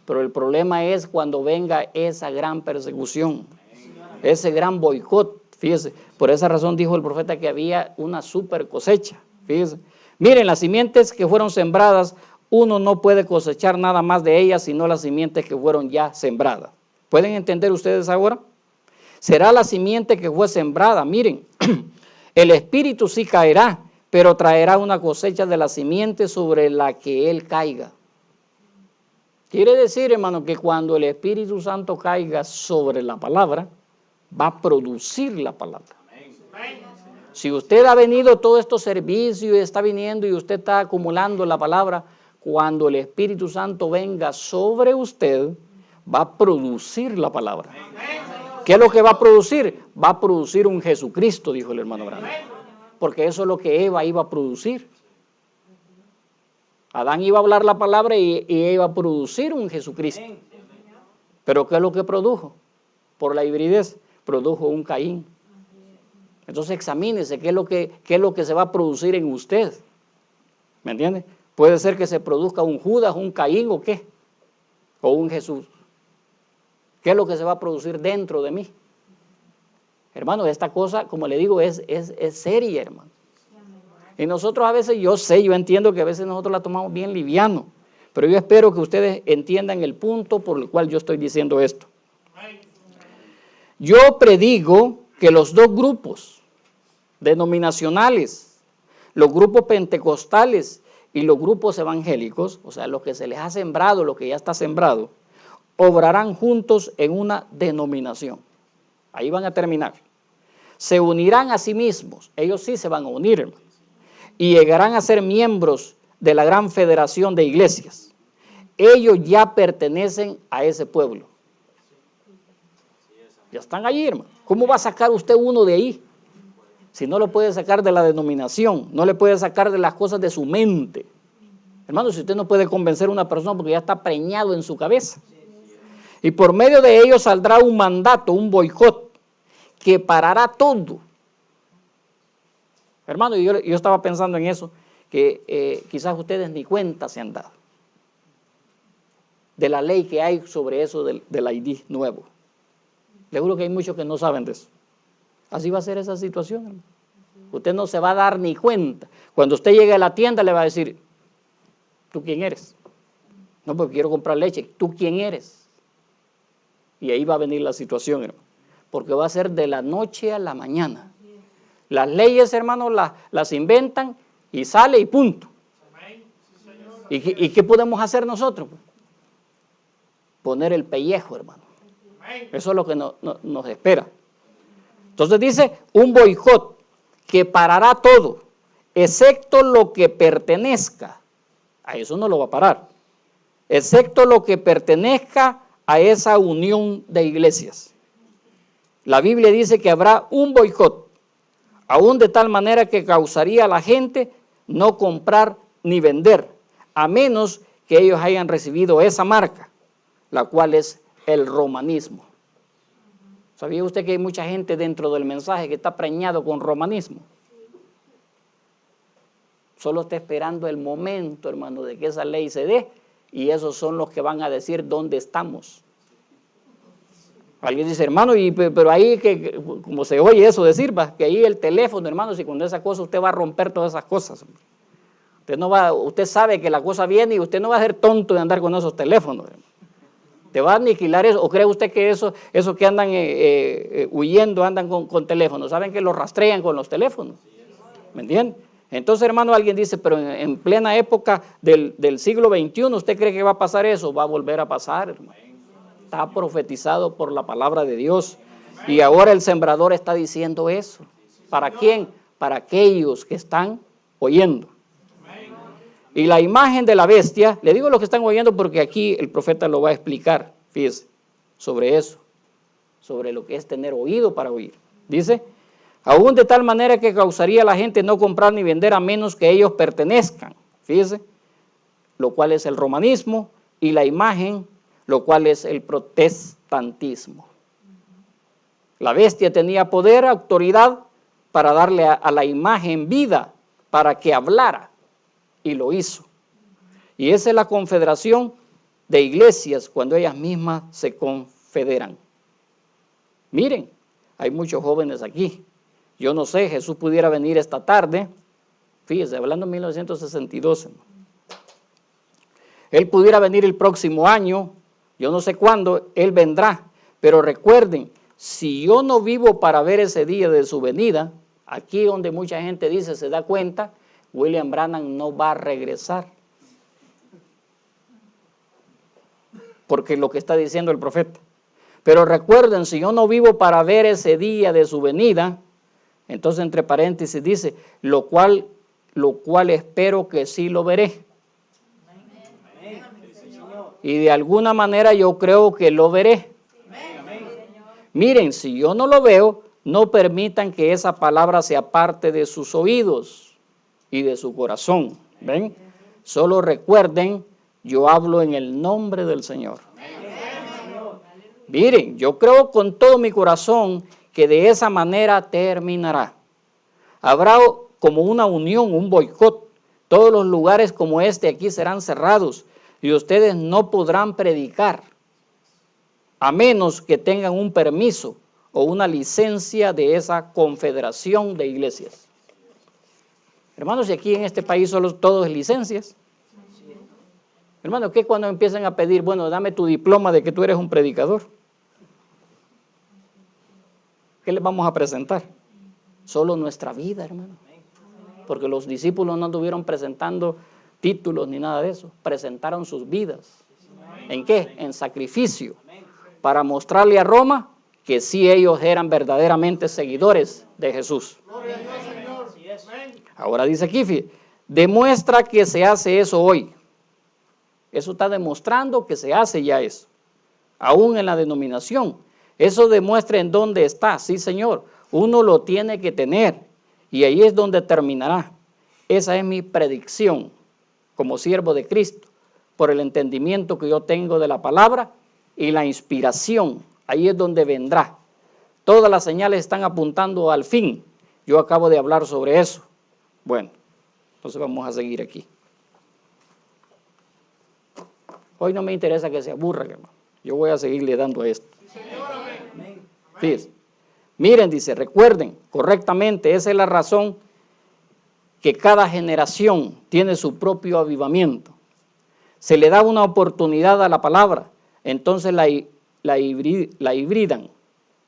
Pero el problema es cuando venga esa gran persecución, ese gran boicot. Fíjese, por esa razón dijo el profeta que había una super cosecha. Fíjese, miren, las simientes que fueron sembradas, uno no puede cosechar nada más de ellas, sino las simientes que fueron ya sembradas. ¿Pueden entender ustedes ahora? Será la simiente que fue sembrada. Miren, el espíritu sí caerá, pero traerá una cosecha de la simiente sobre la que él caiga. Quiere decir, hermano, que cuando el Espíritu Santo caiga sobre la palabra, va a producir la palabra. Si usted ha venido todos estos servicios y está viniendo y usted está acumulando la palabra, cuando el Espíritu Santo venga sobre usted, va a producir la palabra. ¿Qué es lo que va a producir? Va a producir un Jesucristo, dijo el hermano Branham. Porque eso es lo que Eva iba a producir. Adán iba a hablar la palabra y iba a producir un Jesucristo. Pero ¿qué es lo que produjo? Por la hibridez, produjo un Caín. Entonces examínese qué es lo que se va a producir en usted. ¿Me entiende? Puede ser que se produzca un Judas, un Caín o qué. O un Jesús. ¿Qué es lo que se va a producir dentro de mí? Hermano, esta cosa, como le digo, es seria, hermano. Y nosotros a veces, yo entiendo que a veces nosotros la tomamos bien liviano, pero yo espero que ustedes entiendan el punto por el cual yo estoy diciendo esto. Yo predigo que los dos grupos denominacionales, los grupos pentecostales y los grupos evangélicos, o sea, los que se les ha sembrado, lo que ya está sembrado, obrarán juntos en una denominación. Ahí van a terminar. Se unirán a sí mismos, ellos sí se van a unir, hermano, y llegarán a ser miembros de la gran federación de iglesias. Ellos ya pertenecen a ese pueblo. Ya están allí, hermano. ¿Cómo va a sacar usted uno de ahí? Si no lo puede sacar de la denominación, no le puede sacar de las cosas de su mente. Hermano, si usted no puede convencer a una persona porque ya está preñado en su cabeza. Y por medio de ellos saldrá un mandato, un boicot, que parará todo. Hermano, yo estaba pensando en eso, que quizás ustedes ni cuenta se han dado de la ley que hay sobre eso del ID nuevo. Le juro que hay muchos que no saben de eso. Así va a ser esa situación, hermano. Usted no se va a dar ni cuenta. Cuando usted llegue a la tienda le va a decir, ¿tú quién eres? No, porque quiero comprar leche. ¿Tú quién eres? Y ahí va a venir la situación, hermano. Porque va a ser de la noche a la mañana. Las leyes, hermano, las inventan y sale y punto. ¿Y qué podemos hacer nosotros? Poner el pellejo, hermano. Eso es lo que nos espera. Entonces dice, un boicot que parará todo, excepto lo que pertenezca. A eso no lo va a parar. Excepto lo que pertenezca a esa unión de iglesias. La Biblia dice que habrá un boicot, aún de tal manera que causaría a la gente no comprar ni vender, a menos que ellos hayan recibido esa marca, la cual es el romanismo. ¿Sabía usted que hay mucha gente dentro del mensaje que está preñado con romanismo? Solo está esperando el momento, hermano, de que esa ley se dé, y esos son los que van a decir dónde estamos. Alguien dice, hermano, pero ahí que como se oye eso decir, que ahí el teléfono, hermano, si con esa cosa usted va a romper todas esas cosas. Usted sabe que la cosa viene y usted no va a ser tonto de andar con esos teléfonos, hermano. Te va a aniquilar eso. ¿O cree usted que eso que andan huyendo, andan con teléfonos? ¿Saben que los rastrean con los teléfonos? ¿Me entiende? Entonces, hermano, alguien dice, pero en plena época del siglo XXI, ¿usted cree que va a pasar eso? Va a volver a pasar, hermano. Está profetizado por la palabra de Dios. Y ahora el sembrador está diciendo eso. ¿Para quién? Para aquellos que están oyendo. Y la imagen de la bestia, le digo lo que están oyendo porque aquí el profeta lo va a explicar, fíjese, sobre eso, sobre lo que es tener oído para oír. Dice, aún de tal manera que causaría a la gente no comprar ni vender a menos que ellos pertenezcan, fíjese, lo cual es el romanismo, y la imagen, lo cual es el protestantismo. La bestia tenía poder, autoridad para darle a la imagen vida, para que hablara, y lo hizo. Y esa es la confederación de iglesias cuando ellas mismas se confederan. Miren, hay muchos jóvenes aquí. Yo no sé, Jesús pudiera venir esta tarde, fíjese, hablando de 1962, Él pudiera venir el próximo año, yo no sé cuándo, Él vendrá. Pero recuerden, si yo no vivo para ver ese día de su venida, aquí donde mucha gente dice, se da cuenta, William Branham no va a regresar. Porque es lo que está diciendo el profeta. Pero recuerden, si yo no vivo para ver ese día de su venida, entonces entre paréntesis dice, lo cual espero que sí lo veré. Y de alguna manera yo creo que lo veré. Miren, si yo no lo veo, no permitan que esa palabra sea parte de sus oídos y de su corazón. ¿Ven? Solo recuerden, yo hablo en el nombre del Señor. Miren, yo creo con todo mi corazón que de esa manera terminará. Habrá como una unión, un boicot. Todos los lugares como este aquí serán cerrados y ustedes no podrán predicar a menos que tengan un permiso o una licencia de esa confederación de iglesias. Hermanos, y aquí en este país solo todo es licencias. Hermanos, ¿qué cuando empiezan a pedir, bueno, dame tu diploma de que tú eres un predicador? ¿Qué les vamos a presentar? Solo nuestra vida, hermano. Porque los discípulos no anduvieron presentando títulos ni nada de eso. Presentaron sus vidas. ¿En qué? En sacrificio. Para mostrarle a Roma que sí ellos eran verdaderamente seguidores de Jesús. Ahora dice aquí, demuestra que se hace eso hoy. Eso está demostrando que se hace ya eso. Aún en la denominación. Eso demuestra en dónde está. Sí, Señor. Uno lo tiene que tener. Y ahí es donde terminará. Esa es mi predicción como siervo de Cristo. Por el entendimiento que yo tengo de la palabra y la inspiración. Ahí es donde vendrá. Todas las señales están apuntando al fin. Yo acabo de hablar sobre eso. Bueno, entonces vamos a seguir aquí. Hoy no me interesa que se aburran, hermano. Yo voy a seguirle dando a esto. Fíjense. Miren, dice, recuerden correctamente, esa es la razón que cada generación tiene su propio avivamiento. Se le da una oportunidad a la palabra, entonces la hibridan.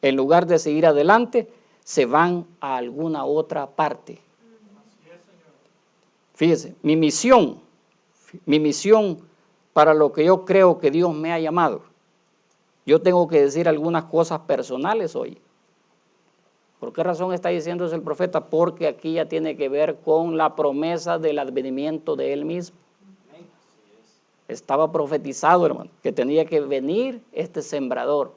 En lugar de seguir adelante, se van a alguna otra parte. Fíjese, mi misión para lo que yo creo que Dios me ha llamado. Yo tengo que decir algunas cosas personales hoy. ¿Por qué razón está diciendo eso el profeta? Porque aquí ya tiene que ver con la promesa del advenimiento de Él mismo. Estaba profetizado, hermano, que tenía que venir este sembrador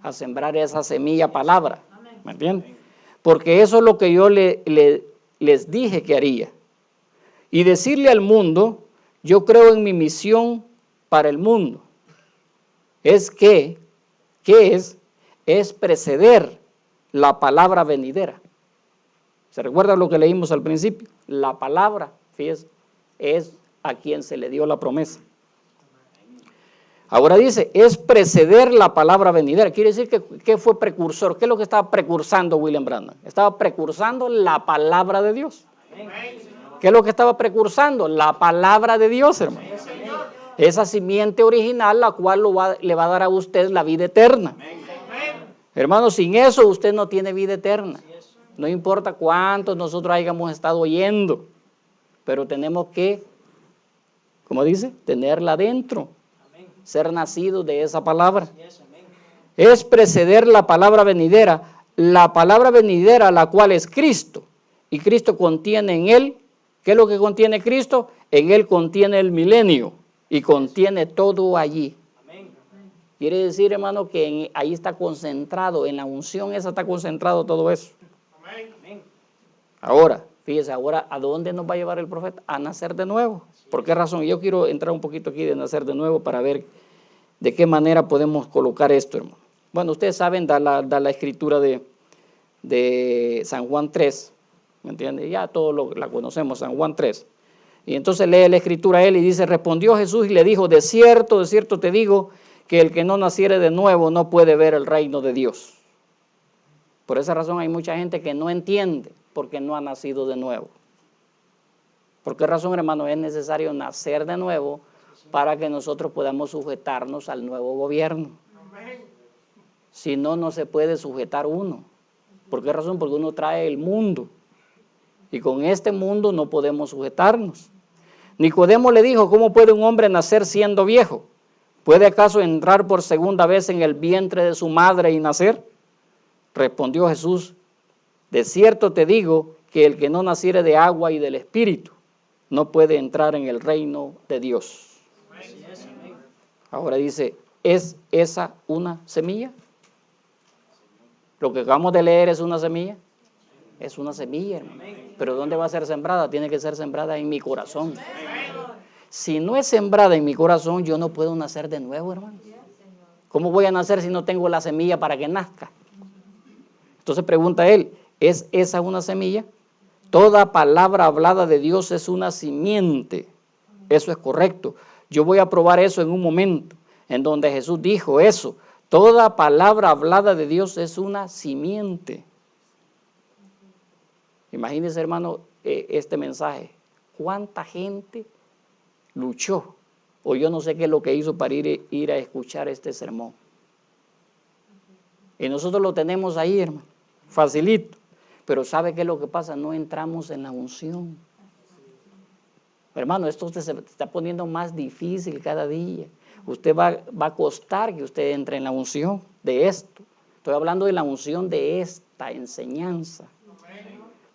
a sembrar esa semilla palabra. ¿Me entienden? Porque eso es lo que yo les dije que haría. Y decirle al mundo, yo creo en mi misión para el mundo. Es que, ¿qué es? Es preceder la palabra venidera. ¿Se recuerda lo que leímos al principio? La palabra, fíjese, es a quien se le dio la promesa. Ahora dice, es preceder la palabra venidera. Quiere decir que fue precursor. ¿Qué es lo que estaba precursando William Branham? Estaba precursando la palabra de Dios. ¿Qué es lo que estaba precursando? La palabra de Dios, hermano. Esa simiente original, la cual le va a dar a usted la vida eterna. Hermano, sin eso usted no tiene vida eterna. No importa cuántos nosotros hayamos estado oyendo, pero tenemos que, ¿cómo dice? Tenerla dentro. Ser nacidos de esa palabra. Es preceder la palabra venidera, la cual es Cristo. Y Cristo contiene en él, ¿qué es lo que contiene Cristo? En Él contiene el milenio y contiene todo allí. Quiere decir, hermano, que ahí está concentrado, en la unción esa está concentrado todo eso. Ahora, fíjese, ahora, ¿a dónde nos va a llevar el profeta? A nacer de nuevo. ¿Por qué razón? Yo quiero entrar un poquito aquí de nacer de nuevo para ver de qué manera podemos colocar esto, hermano. Bueno, ustedes saben, da la escritura de San Juan 3, ¿me entiende? Ya todos la conocemos, San Juan 3. Y entonces lee la escritura él y dice, respondió Jesús y le dijo, de cierto te digo, que el que no naciere de nuevo no puede ver el reino de Dios. Por esa razón hay mucha gente que no entiende porque no ha nacido de nuevo. ¿Por qué razón, hermano? Es necesario nacer de nuevo para que nosotros podamos sujetarnos al nuevo gobierno. Si no, no se puede sujetar uno. ¿Por qué razón? Porque uno trae el mundo. Y con este mundo no podemos sujetarnos. Nicodemo le dijo, ¿cómo puede un hombre nacer siendo viejo? ¿Puede acaso entrar por segunda vez en el vientre de su madre y nacer? Respondió Jesús, de cierto te digo que el que no naciere de agua y del Espíritu no puede entrar en el reino de Dios. Ahora dice, ¿es esa una semilla? Lo que acabamos de leer es una semilla. Es una semilla, hermano. Pero ¿dónde va a ser sembrada? Tiene que ser sembrada en mi corazón. Si no es sembrada en mi corazón, yo no puedo nacer de nuevo, hermano. ¿Cómo voy a nacer si no tengo la semilla para que nazca? Entonces pregunta él, ¿es esa una semilla? Toda palabra hablada de Dios es una simiente. Eso es correcto. Yo voy a probar eso en un momento, en donde Jesús dijo eso. Toda palabra hablada de Dios es una simiente. Imagínense, hermano, este mensaje. ¿Cuánta gente luchó? O yo no sé qué es lo que hizo para ir a escuchar este sermón. Y nosotros lo tenemos ahí, hermano, facilito. Pero ¿sabe qué es lo que pasa? No entramos en la unción. Hermano, esto se está poniendo más difícil cada día. Usted va a costar que usted entre en la unción de esto. Estoy hablando de la unción de esta enseñanza.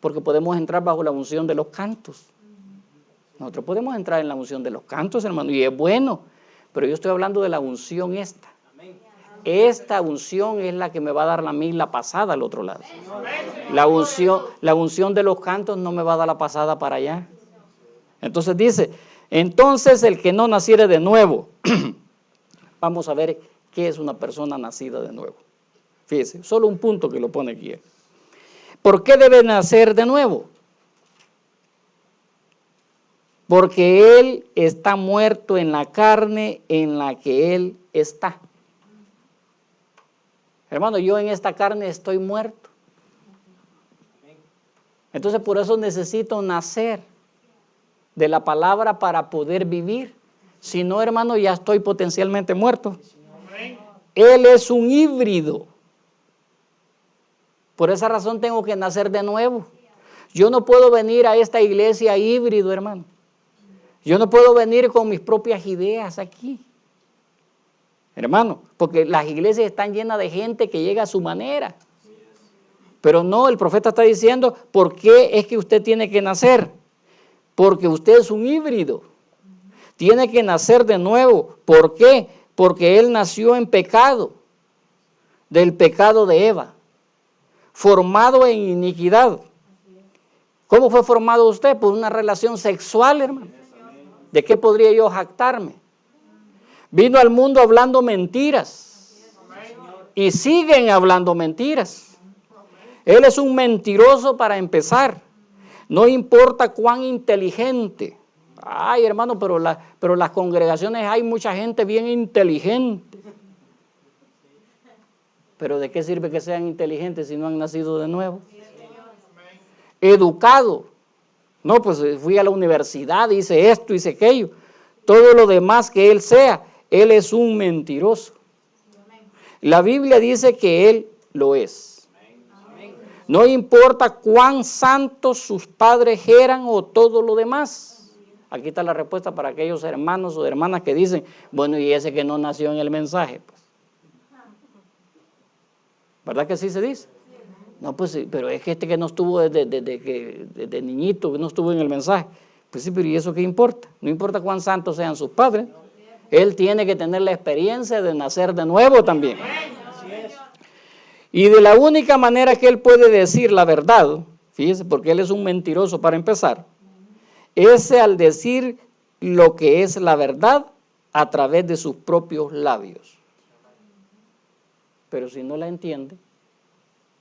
Porque podemos entrar bajo la unción de los cantos. Nosotros podemos entrar en la unción de los cantos, hermano, y es bueno. Pero yo estoy hablando de la unción esta. Esta unción es la que me va a dar a mí la pasada al otro lado. La unción de los cantos no me va a dar la pasada para allá. Entonces dice, entonces el que no naciere de nuevo, vamos a ver qué es una persona nacida de nuevo. Fíjese, solo un punto que lo pone aquí. ¿Por qué debe nacer de nuevo? Porque él está muerto en la carne en la que él está. Hermano, yo en esta carne estoy muerto. Entonces por eso necesito nacer de la palabra para poder vivir. Si no, hermano, ya estoy potencialmente muerto. Él es un híbrido. Por esa razón tengo que nacer de nuevo. Yo no puedo venir a esta iglesia híbrido, hermano. Yo no puedo venir con mis propias ideas aquí. Hermano, porque las iglesias están llenas de gente que llega a su manera. Pero no, el profeta está diciendo, ¿por qué es que usted tiene que nacer? Porque usted es un híbrido. Tiene que nacer de nuevo. ¿Por qué? Porque él nació en pecado, del pecado de Eva, formado en iniquidad. ¿Cómo fue formado usted? Por una relación sexual, hermano. ¿De qué podría yo jactarme? Vino al mundo hablando mentiras y siguen hablando mentiras. Él es un mentiroso para empezar. No importa cuán inteligente. Ay, hermano, pero las congregaciones hay mucha gente bien inteligente. Pero ¿de qué sirve que sean inteligentes si no han nacido de nuevo? Educado. No, pues fui a la universidad, hice esto, hice aquello. Todo lo demás que él sea, él es un mentiroso. La Biblia dice que él lo es. No importa cuán santos sus padres eran o todo lo demás. Aquí está la respuesta para aquellos hermanos o hermanas que dicen, bueno, y ese que no nació en el mensaje. Pues. ¿Verdad que así se dice? No, pues sí, pero es que este que no estuvo desde niñito, que no estuvo en el mensaje. Pues sí, pero ¿y eso qué importa? No importa cuán santos sean sus padres. Él tiene que tener la experiencia de nacer de nuevo también. Y de la única manera que él puede decir la verdad, fíjese, porque él es un mentiroso para empezar, es al decir lo que es la verdad a través de sus propios labios. Pero si no la entiende,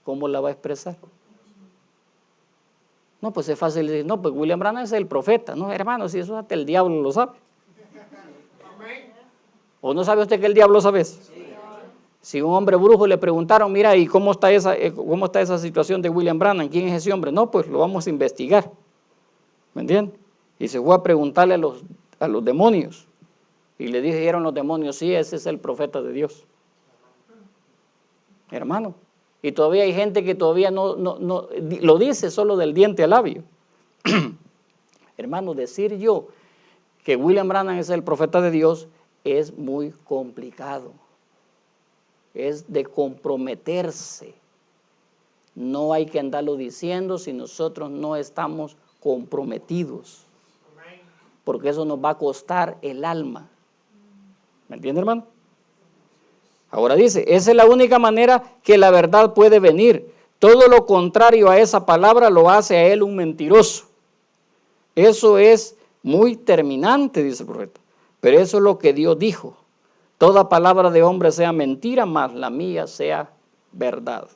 ¿cómo la va a expresar? No, pues es fácil decir, no, pues William Branham es el profeta. No, hermano, si eso hasta el diablo lo sabe. ¿O no sabe usted que el diablo sabe eso? Si un hombre brujo le preguntaron, mira, ¿y cómo está esa situación de William Branham? ¿Quién es ese hombre? No, pues lo vamos a investigar. ¿Me entiende? Y se fue a preguntarle a los demonios. Y le dijeron los demonios, sí, ese es el profeta de Dios. Hermano. Y todavía hay gente que todavía no lo dice solo del diente al labio. Hermano, decir yo que William Branham es el profeta de Dios es muy complicado. Es de comprometerse. No hay que andarlo diciendo si nosotros no estamos comprometidos. Porque eso nos va a costar el alma. ¿Me entiende, hermano? Ahora dice, esa es la única manera que la verdad puede venir. Todo lo contrario a esa palabra lo hace a él un mentiroso. Eso es muy terminante, dice el profeta. Pero eso es lo que Dios dijo. Toda palabra de hombre sea mentira, mas la mía sea verdad.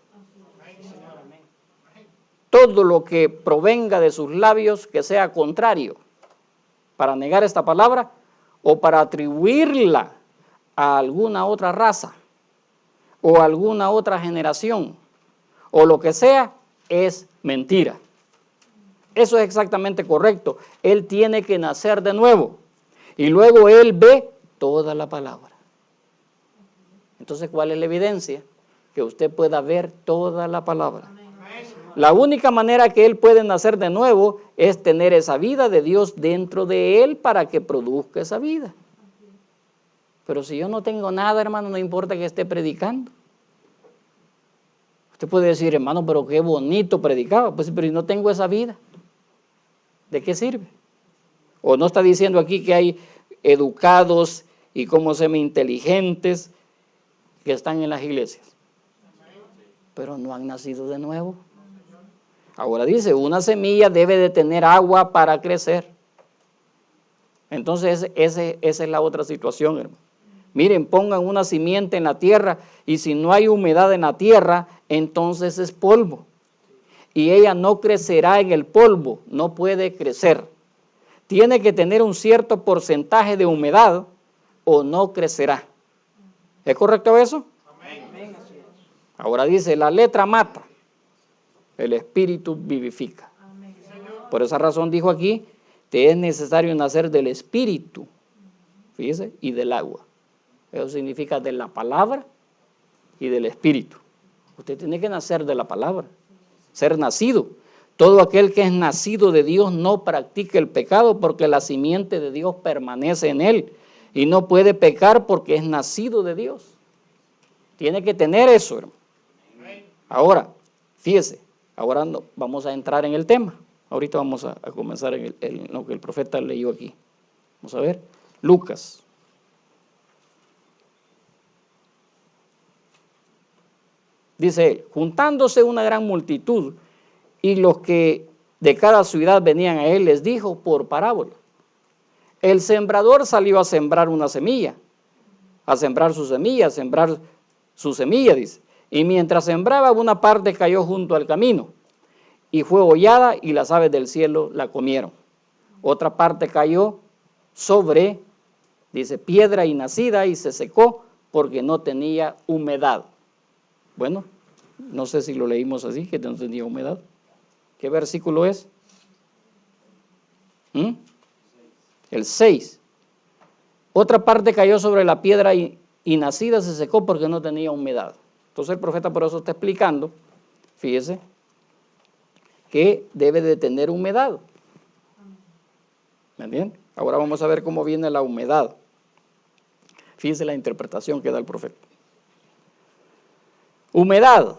Todo lo que provenga de sus labios que sea contrario para negar esta palabra o para atribuirla a alguna otra raza o a alguna otra generación o lo que sea, es mentira. Eso es exactamente correcto. Él tiene que nacer de nuevo y luego él ve toda la palabra. Entonces, ¿cuál es la evidencia? Que usted pueda ver toda la palabra. La única manera que él puede nacer de nuevo es tener esa vida de Dios dentro de él para que produzca esa vida. Pero si yo no tengo nada, hermano, no importa que esté predicando. Usted puede decir, hermano, pero qué bonito predicaba. Pues, pero si no tengo esa vida, ¿de qué sirve? O no está diciendo aquí que hay educados y cómo se llama inteligentes que están en las iglesias, pero no han nacido de nuevo. Ahora dice, una semilla debe de tener agua para crecer. Entonces esa es la otra situación, hermano. Miren, pongan una simiente en la tierra y si no hay humedad en la tierra, entonces es polvo. Y ella no crecerá en el polvo, no puede crecer. Tiene que tener un cierto porcentaje de humedad o no crecerá. ¿Es correcto eso? Amén. Ahora dice, la letra mata, el espíritu vivifica. Amén. Por esa razón dijo aquí, que es necesario nacer del espíritu, fíjese, y del agua. Eso significa de la palabra y del espíritu. Usted tiene que nacer de la palabra, ser nacido. Todo aquel que es nacido de Dios no practica el pecado porque la simiente de Dios permanece en él y no puede pecar porque es nacido de Dios. Tiene que tener eso, hermano. Ahora, fíjese, ahora vamos a entrar en el tema. Ahorita vamos a comenzar en lo que el profeta leyó aquí. Vamos a ver, Lucas. Dice él, juntándose una gran multitud y los que de cada ciudad venían a él, les dijo por parábola. El sembrador salió a sembrar una semilla, a sembrar su semilla, dice. Y mientras sembraba, una parte cayó junto al camino y fue hollada y las aves del cielo la comieron. Otra parte cayó sobre, dice, piedra y nacida y se secó porque no tenía humedad. Bueno, no sé si lo leímos así, que no tenía humedad. ¿Qué versículo es? El 6. Otra parte cayó sobre la piedra y nacida se secó porque no tenía humedad. Entonces el profeta por eso está explicando, fíjese, que debe de tener humedad. ¿Me entienden? Ahora vamos a ver cómo viene la humedad. Fíjese la interpretación que da el profeta. Humedad,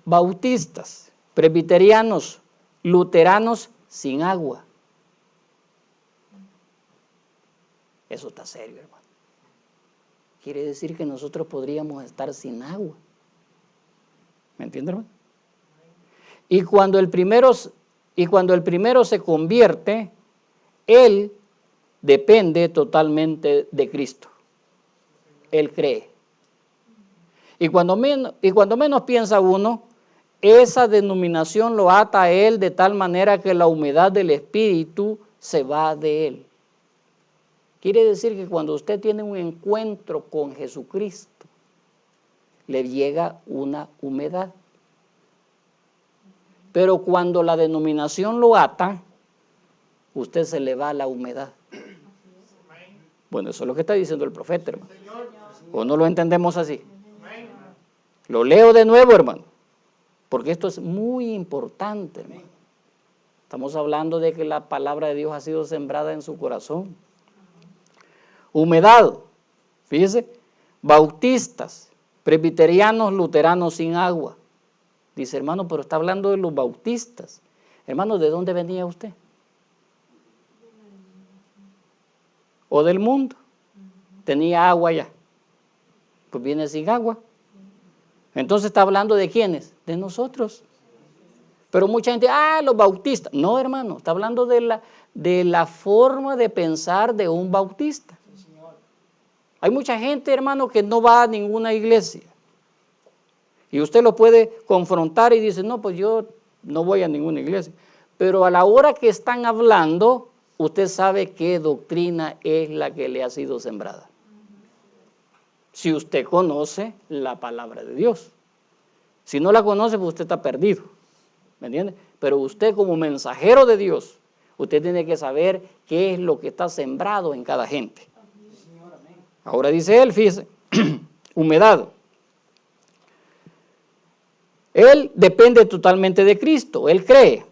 bautistas, presbiterianos, luteranos sin agua. Eso está serio, hermano. Quiere decir que nosotros podríamos estar sin agua. ¿Me entiende, hermano? Y cuando el primero se convierte, él depende totalmente de Cristo. Él cree. Y cuando menos piensa uno, esa denominación lo ata a él de tal manera que la humedad del espíritu se va de él. Quiere decir que cuando usted tiene un encuentro con Jesucristo, le llega una humedad. Pero cuando la denominación lo ata, usted se le va la humedad. Bueno, eso es lo que está diciendo el profeta, hermano. ¿O no lo entendemos así? Lo leo de nuevo, hermano, porque esto es muy importante, hermano. Estamos hablando de que la palabra de Dios ha sido sembrada en su corazón. Humedad, fíjese, bautistas, presbiterianos, luteranos sin agua. Dice, hermano, pero está hablando de los bautistas. Hermano, ¿de dónde venía usted? ¿O del mundo? Tenía agua ya. Pues viene sin agua. Entonces está hablando de quiénes, de nosotros. Pero mucha gente, los bautistas. No, hermano, está hablando de la forma de pensar de un bautista. Hay mucha gente, hermano, que no va a ninguna iglesia. Y usted lo puede confrontar y dice, no, pues yo no voy a ninguna iglesia. Pero a la hora que están hablando, usted sabe qué doctrina es la que le ha sido sembrada. Si usted conoce la palabra de Dios. Si no la conoce, pues usted está perdido. ¿Me entiende? Pero usted como mensajero de Dios, usted tiene que saber qué es lo que está sembrado en cada gente. Ahora dice él, fíjese, humedad. Él depende totalmente de Cristo, él cree.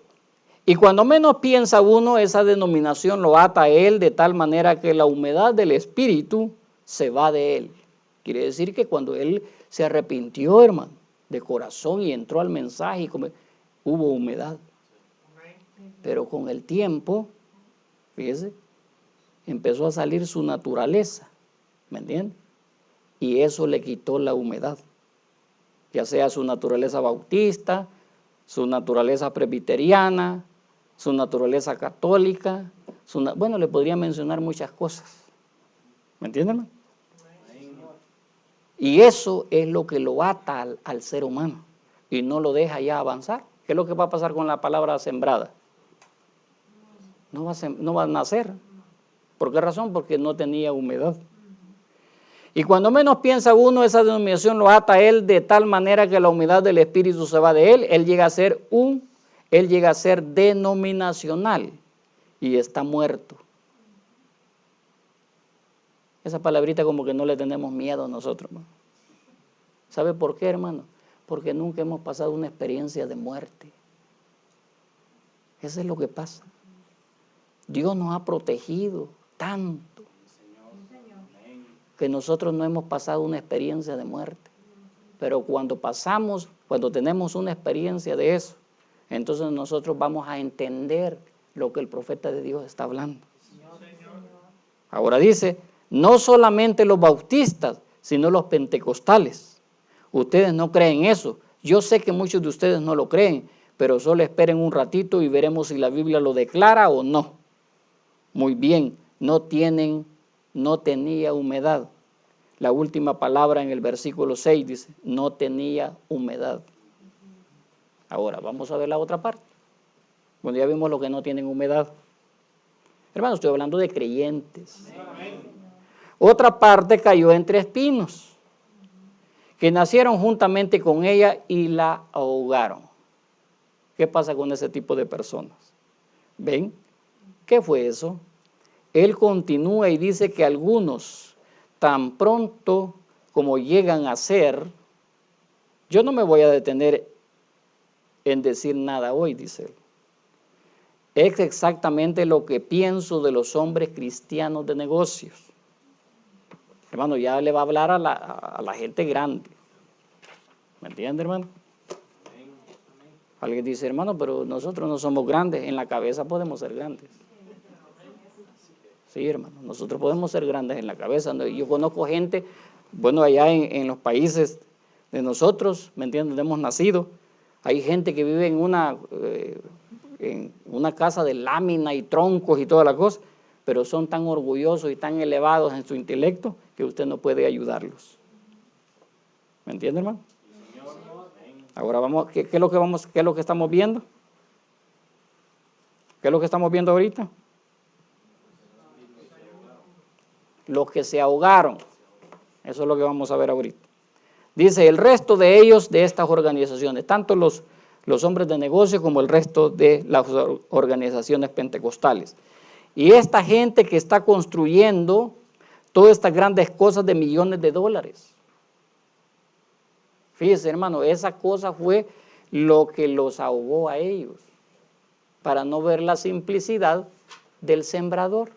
Y cuando menos piensa uno, esa denominación lo ata a él de tal manera que la humedad del espíritu se va de él. Quiere decir que cuando él se arrepintió, hermano, de corazón y entró al mensaje, hubo humedad. Pero con el tiempo, fíjese, empezó a salir su naturaleza, ¿me entiende? Y eso le quitó la humedad, ya sea su naturaleza bautista, su naturaleza presbiteriana, su naturaleza católica, bueno, le podría mencionar muchas cosas, ¿me entienden? Y eso es lo que lo ata al ser humano y no lo deja ya avanzar. ¿Qué es lo que va a pasar con la palabra sembrada? No va a nacer. ¿Por qué razón? Porque no tenía humedad. Y cuando menos piensa uno, esa denominación lo ata a él de tal manera que la humedad del espíritu se va de él. Él llega a ser denominacional y está muerto. Esa palabrita como que no le tenemos miedo a nosotros, hermano. ¿Sabe por qué, hermano? Porque nunca hemos pasado una experiencia de muerte. Eso es lo que pasa. Dios nos ha protegido tanto que nosotros no hemos pasado una experiencia de muerte. Pero cuando tenemos una experiencia de eso, entonces nosotros vamos a entender lo que el profeta de Dios está hablando. Ahora dice, no solamente los bautistas, sino los pentecostales. Ustedes no creen eso. Yo sé que muchos de ustedes no lo creen, pero solo esperen un ratito y veremos si la Biblia lo declara o no. Muy bien, no tenía humedad. La última palabra en el versículo 6 dice, no tenía humedad. Ahora, vamos a ver la otra parte. Bueno, ya vimos lo que no tienen humedad. Hermano, estoy hablando de creyentes. Otra parte cayó entre espinos, que nacieron juntamente con ella y la ahogaron. ¿Qué pasa con ese tipo de personas? ¿Ven? ¿Qué fue eso? Él continúa y dice que algunos, tan pronto como llegan a ser, yo no me voy a detener en decir nada hoy, dice él. Es exactamente lo que pienso de los hombres cristianos de negocios. Hermano, ya le va a hablar a la gente grande. ¿Me entiende, hermano? Alguien dice, hermano, pero nosotros no somos grandes. En la cabeza podemos ser grandes. Sí, hermano, nosotros podemos ser grandes en la cabeza. Yo conozco gente, bueno, allá en los países de nosotros, ¿me entiendes? Donde hemos nacido, hay gente que vive en una casa de lámina y troncos y toda la cosa, pero son tan orgullosos y tan elevados en su intelecto que usted no puede ayudarlos. ¿Me entiende, hermano? Ahora vamos, ¿qué es lo que estamos viendo? ¿Qué es lo que estamos viendo ahorita? Los que se ahogaron. Eso es lo que vamos a ver ahorita. Dice, el resto de ellos, de estas organizaciones, tanto los hombres de negocio como el resto de las organizaciones pentecostales. Y esta gente que está construyendo todas estas grandes cosas de millones de dólares. Fíjese, hermano, esa cosa fue lo que los ahogó a ellos, para no ver la simplicidad del sembrador.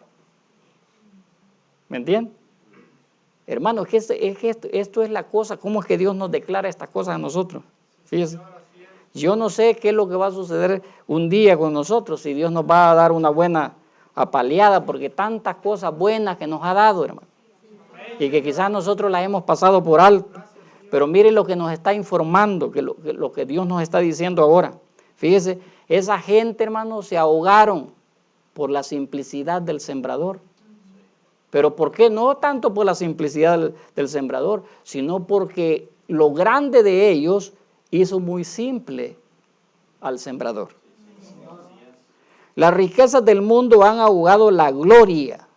¿Me entienden? Hermano, es que esto es la cosa, cómo es que Dios nos declara estas cosas a nosotros. Fíjese. Yo no sé qué es lo que va a suceder un día con nosotros, si Dios nos va a dar una buena apaleada, porque tantas cosas buenas que nos ha dado, hermano, y que quizás nosotros las hemos pasado por alto. Pero mire lo que nos está informando, lo que Dios nos está diciendo ahora. Fíjese, esa gente, hermano, se ahogaron por la simplicidad del sembrador. ¿Pero por qué? No tanto por la simplicidad del sembrador, sino porque lo grande de ellos hizo muy simple al sembrador. Las riquezas del mundo han ahogado la gloria.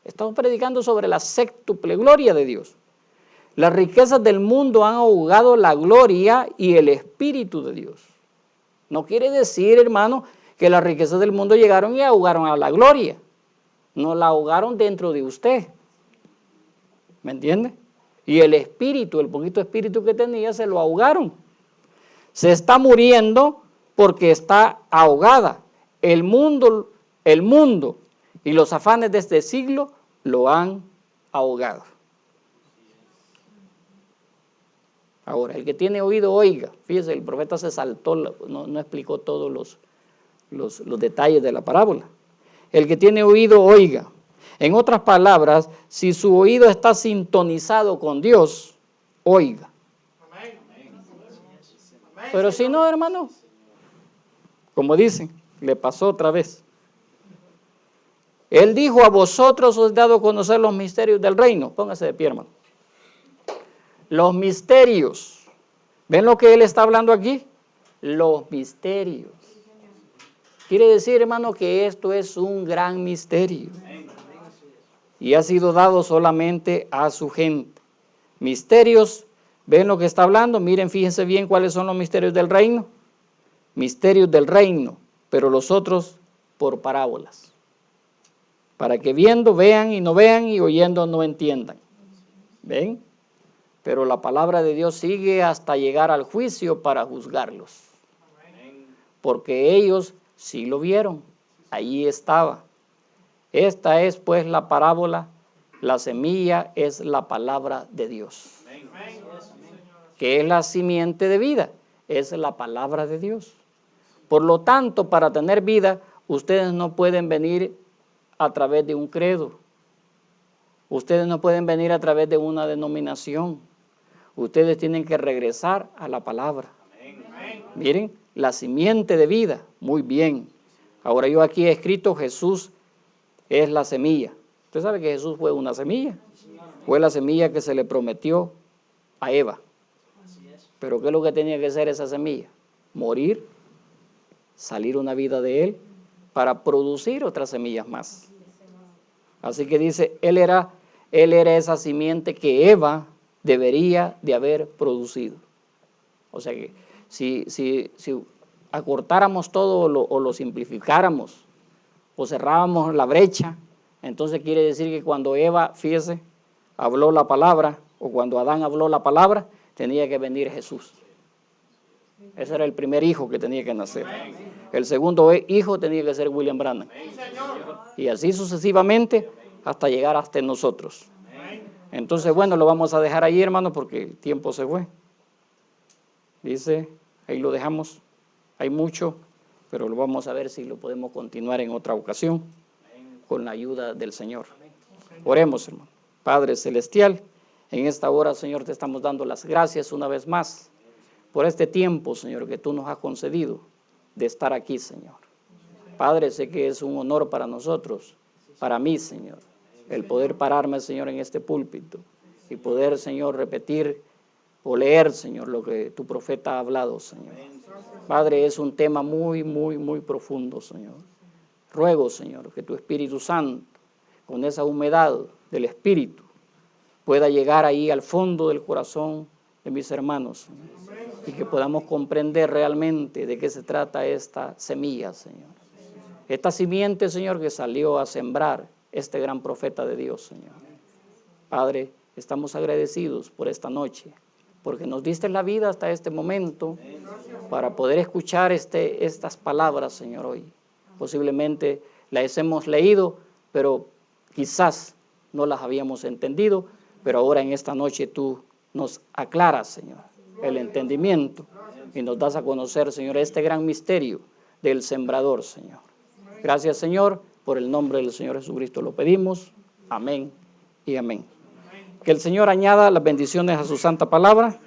Estamos predicando sobre la séptuple gloria de Dios. Las riquezas del mundo han ahogado la gloria y el Espíritu de Dios. No quiere decir, hermano, que las riquezas del mundo llegaron y ahogaron a la gloria. No la ahogaron dentro de usted. ¿Me entiende? Y el espíritu, el poquito espíritu que tenía, se lo ahogaron. Se está muriendo porque está ahogada. El mundo y los afanes de este siglo lo han ahogado. Ahora, el que tiene oído, oiga. Fíjese, el profeta se saltó, no explicó todos los detalles de la parábola. El que tiene oído, oiga. En otras palabras, si su oído está sintonizado con Dios, oiga. Pero si no, hermano, como dicen, le pasó otra vez. Él dijo, a vosotros os he dado a conocer los misterios del reino. Póngase de pie, hermano. Los misterios. ¿Ven lo que él está hablando aquí? Los misterios. Quiere decir, hermano, que esto es un gran misterio. Y ha sido dado solamente a su gente. Misterios, ¿ven lo que está hablando? Miren, fíjense bien cuáles son los misterios del reino. Misterios del reino, pero los otros por parábolas. Para que viendo vean y no vean y oyendo no entiendan. ¿Ven? Pero la palabra de Dios sigue hasta llegar al juicio para juzgarlos. Porque ellos sí lo vieron, allí estaba. Esta es pues la parábola, la semilla es la palabra de Dios. ¿Qué es la simiente de vida? Es la palabra de Dios. Por lo tanto, para tener vida, ustedes no pueden venir a través de un credo. Ustedes no pueden venir a través de una denominación. Ustedes tienen que regresar a la palabra. Miren, la simiente de vida, muy bien. Ahora yo aquí he escrito Jesús es la semilla. Usted sabe que Jesús fue una semilla. Fue la semilla que se le prometió a Eva. Pero ¿qué es lo que tenía que hacer esa semilla? Morir, salir una vida de él para producir otras semillas más. Así que dice, él era esa simiente que Eva debería de haber producido. O sea que si acortáramos todo o lo simplificáramos o cerrábamos la brecha, entonces quiere decir que cuando Eva, fíjese, habló la palabra, o cuando Adán habló la palabra, tenía que venir Jesús. Ese era el primer hijo que tenía que nacer. El segundo hijo tenía que ser William Branham. Y así sucesivamente hasta llegar hasta nosotros. Entonces, bueno, lo vamos a dejar ahí, hermano, porque el tiempo se fue. Dice, ahí lo dejamos. Hay mucho, pero lo vamos a ver si lo podemos continuar en otra ocasión. con la ayuda del Señor. Oremos, hermano. Padre Celestial, en esta hora, Señor, te estamos dando las gracias una vez más por este tiempo, Señor, que tú nos has concedido de estar aquí, Señor. Padre, sé que es un honor para nosotros, para mí, Señor, el poder pararme, Señor, en este púlpito y poder, Señor, repetir o leer, Señor, lo que tu profeta ha hablado, Señor. Padre, es un tema muy, muy, muy profundo, Señor. Ruego, Señor, que tu Espíritu Santo, con esa humedad del Espíritu, pueda llegar ahí al fondo del corazón de mis hermanos, Señor, y que podamos comprender realmente de qué se trata esta semilla, Señor. Esta simiente, Señor, que salió a sembrar este gran profeta de Dios, Señor. Padre, estamos agradecidos por esta noche, porque nos diste la vida hasta este momento para poder escuchar estas palabras, Señor, hoy. Posiblemente las hemos leído, pero quizás no las habíamos entendido, pero ahora en esta noche tú nos aclaras, Señor, el entendimiento y nos das a conocer, Señor, este gran misterio del sembrador, Señor. Gracias, Señor, por el nombre del Señor Jesucristo lo pedimos. Amén y amén. Que el Señor añada las bendiciones a su santa palabra.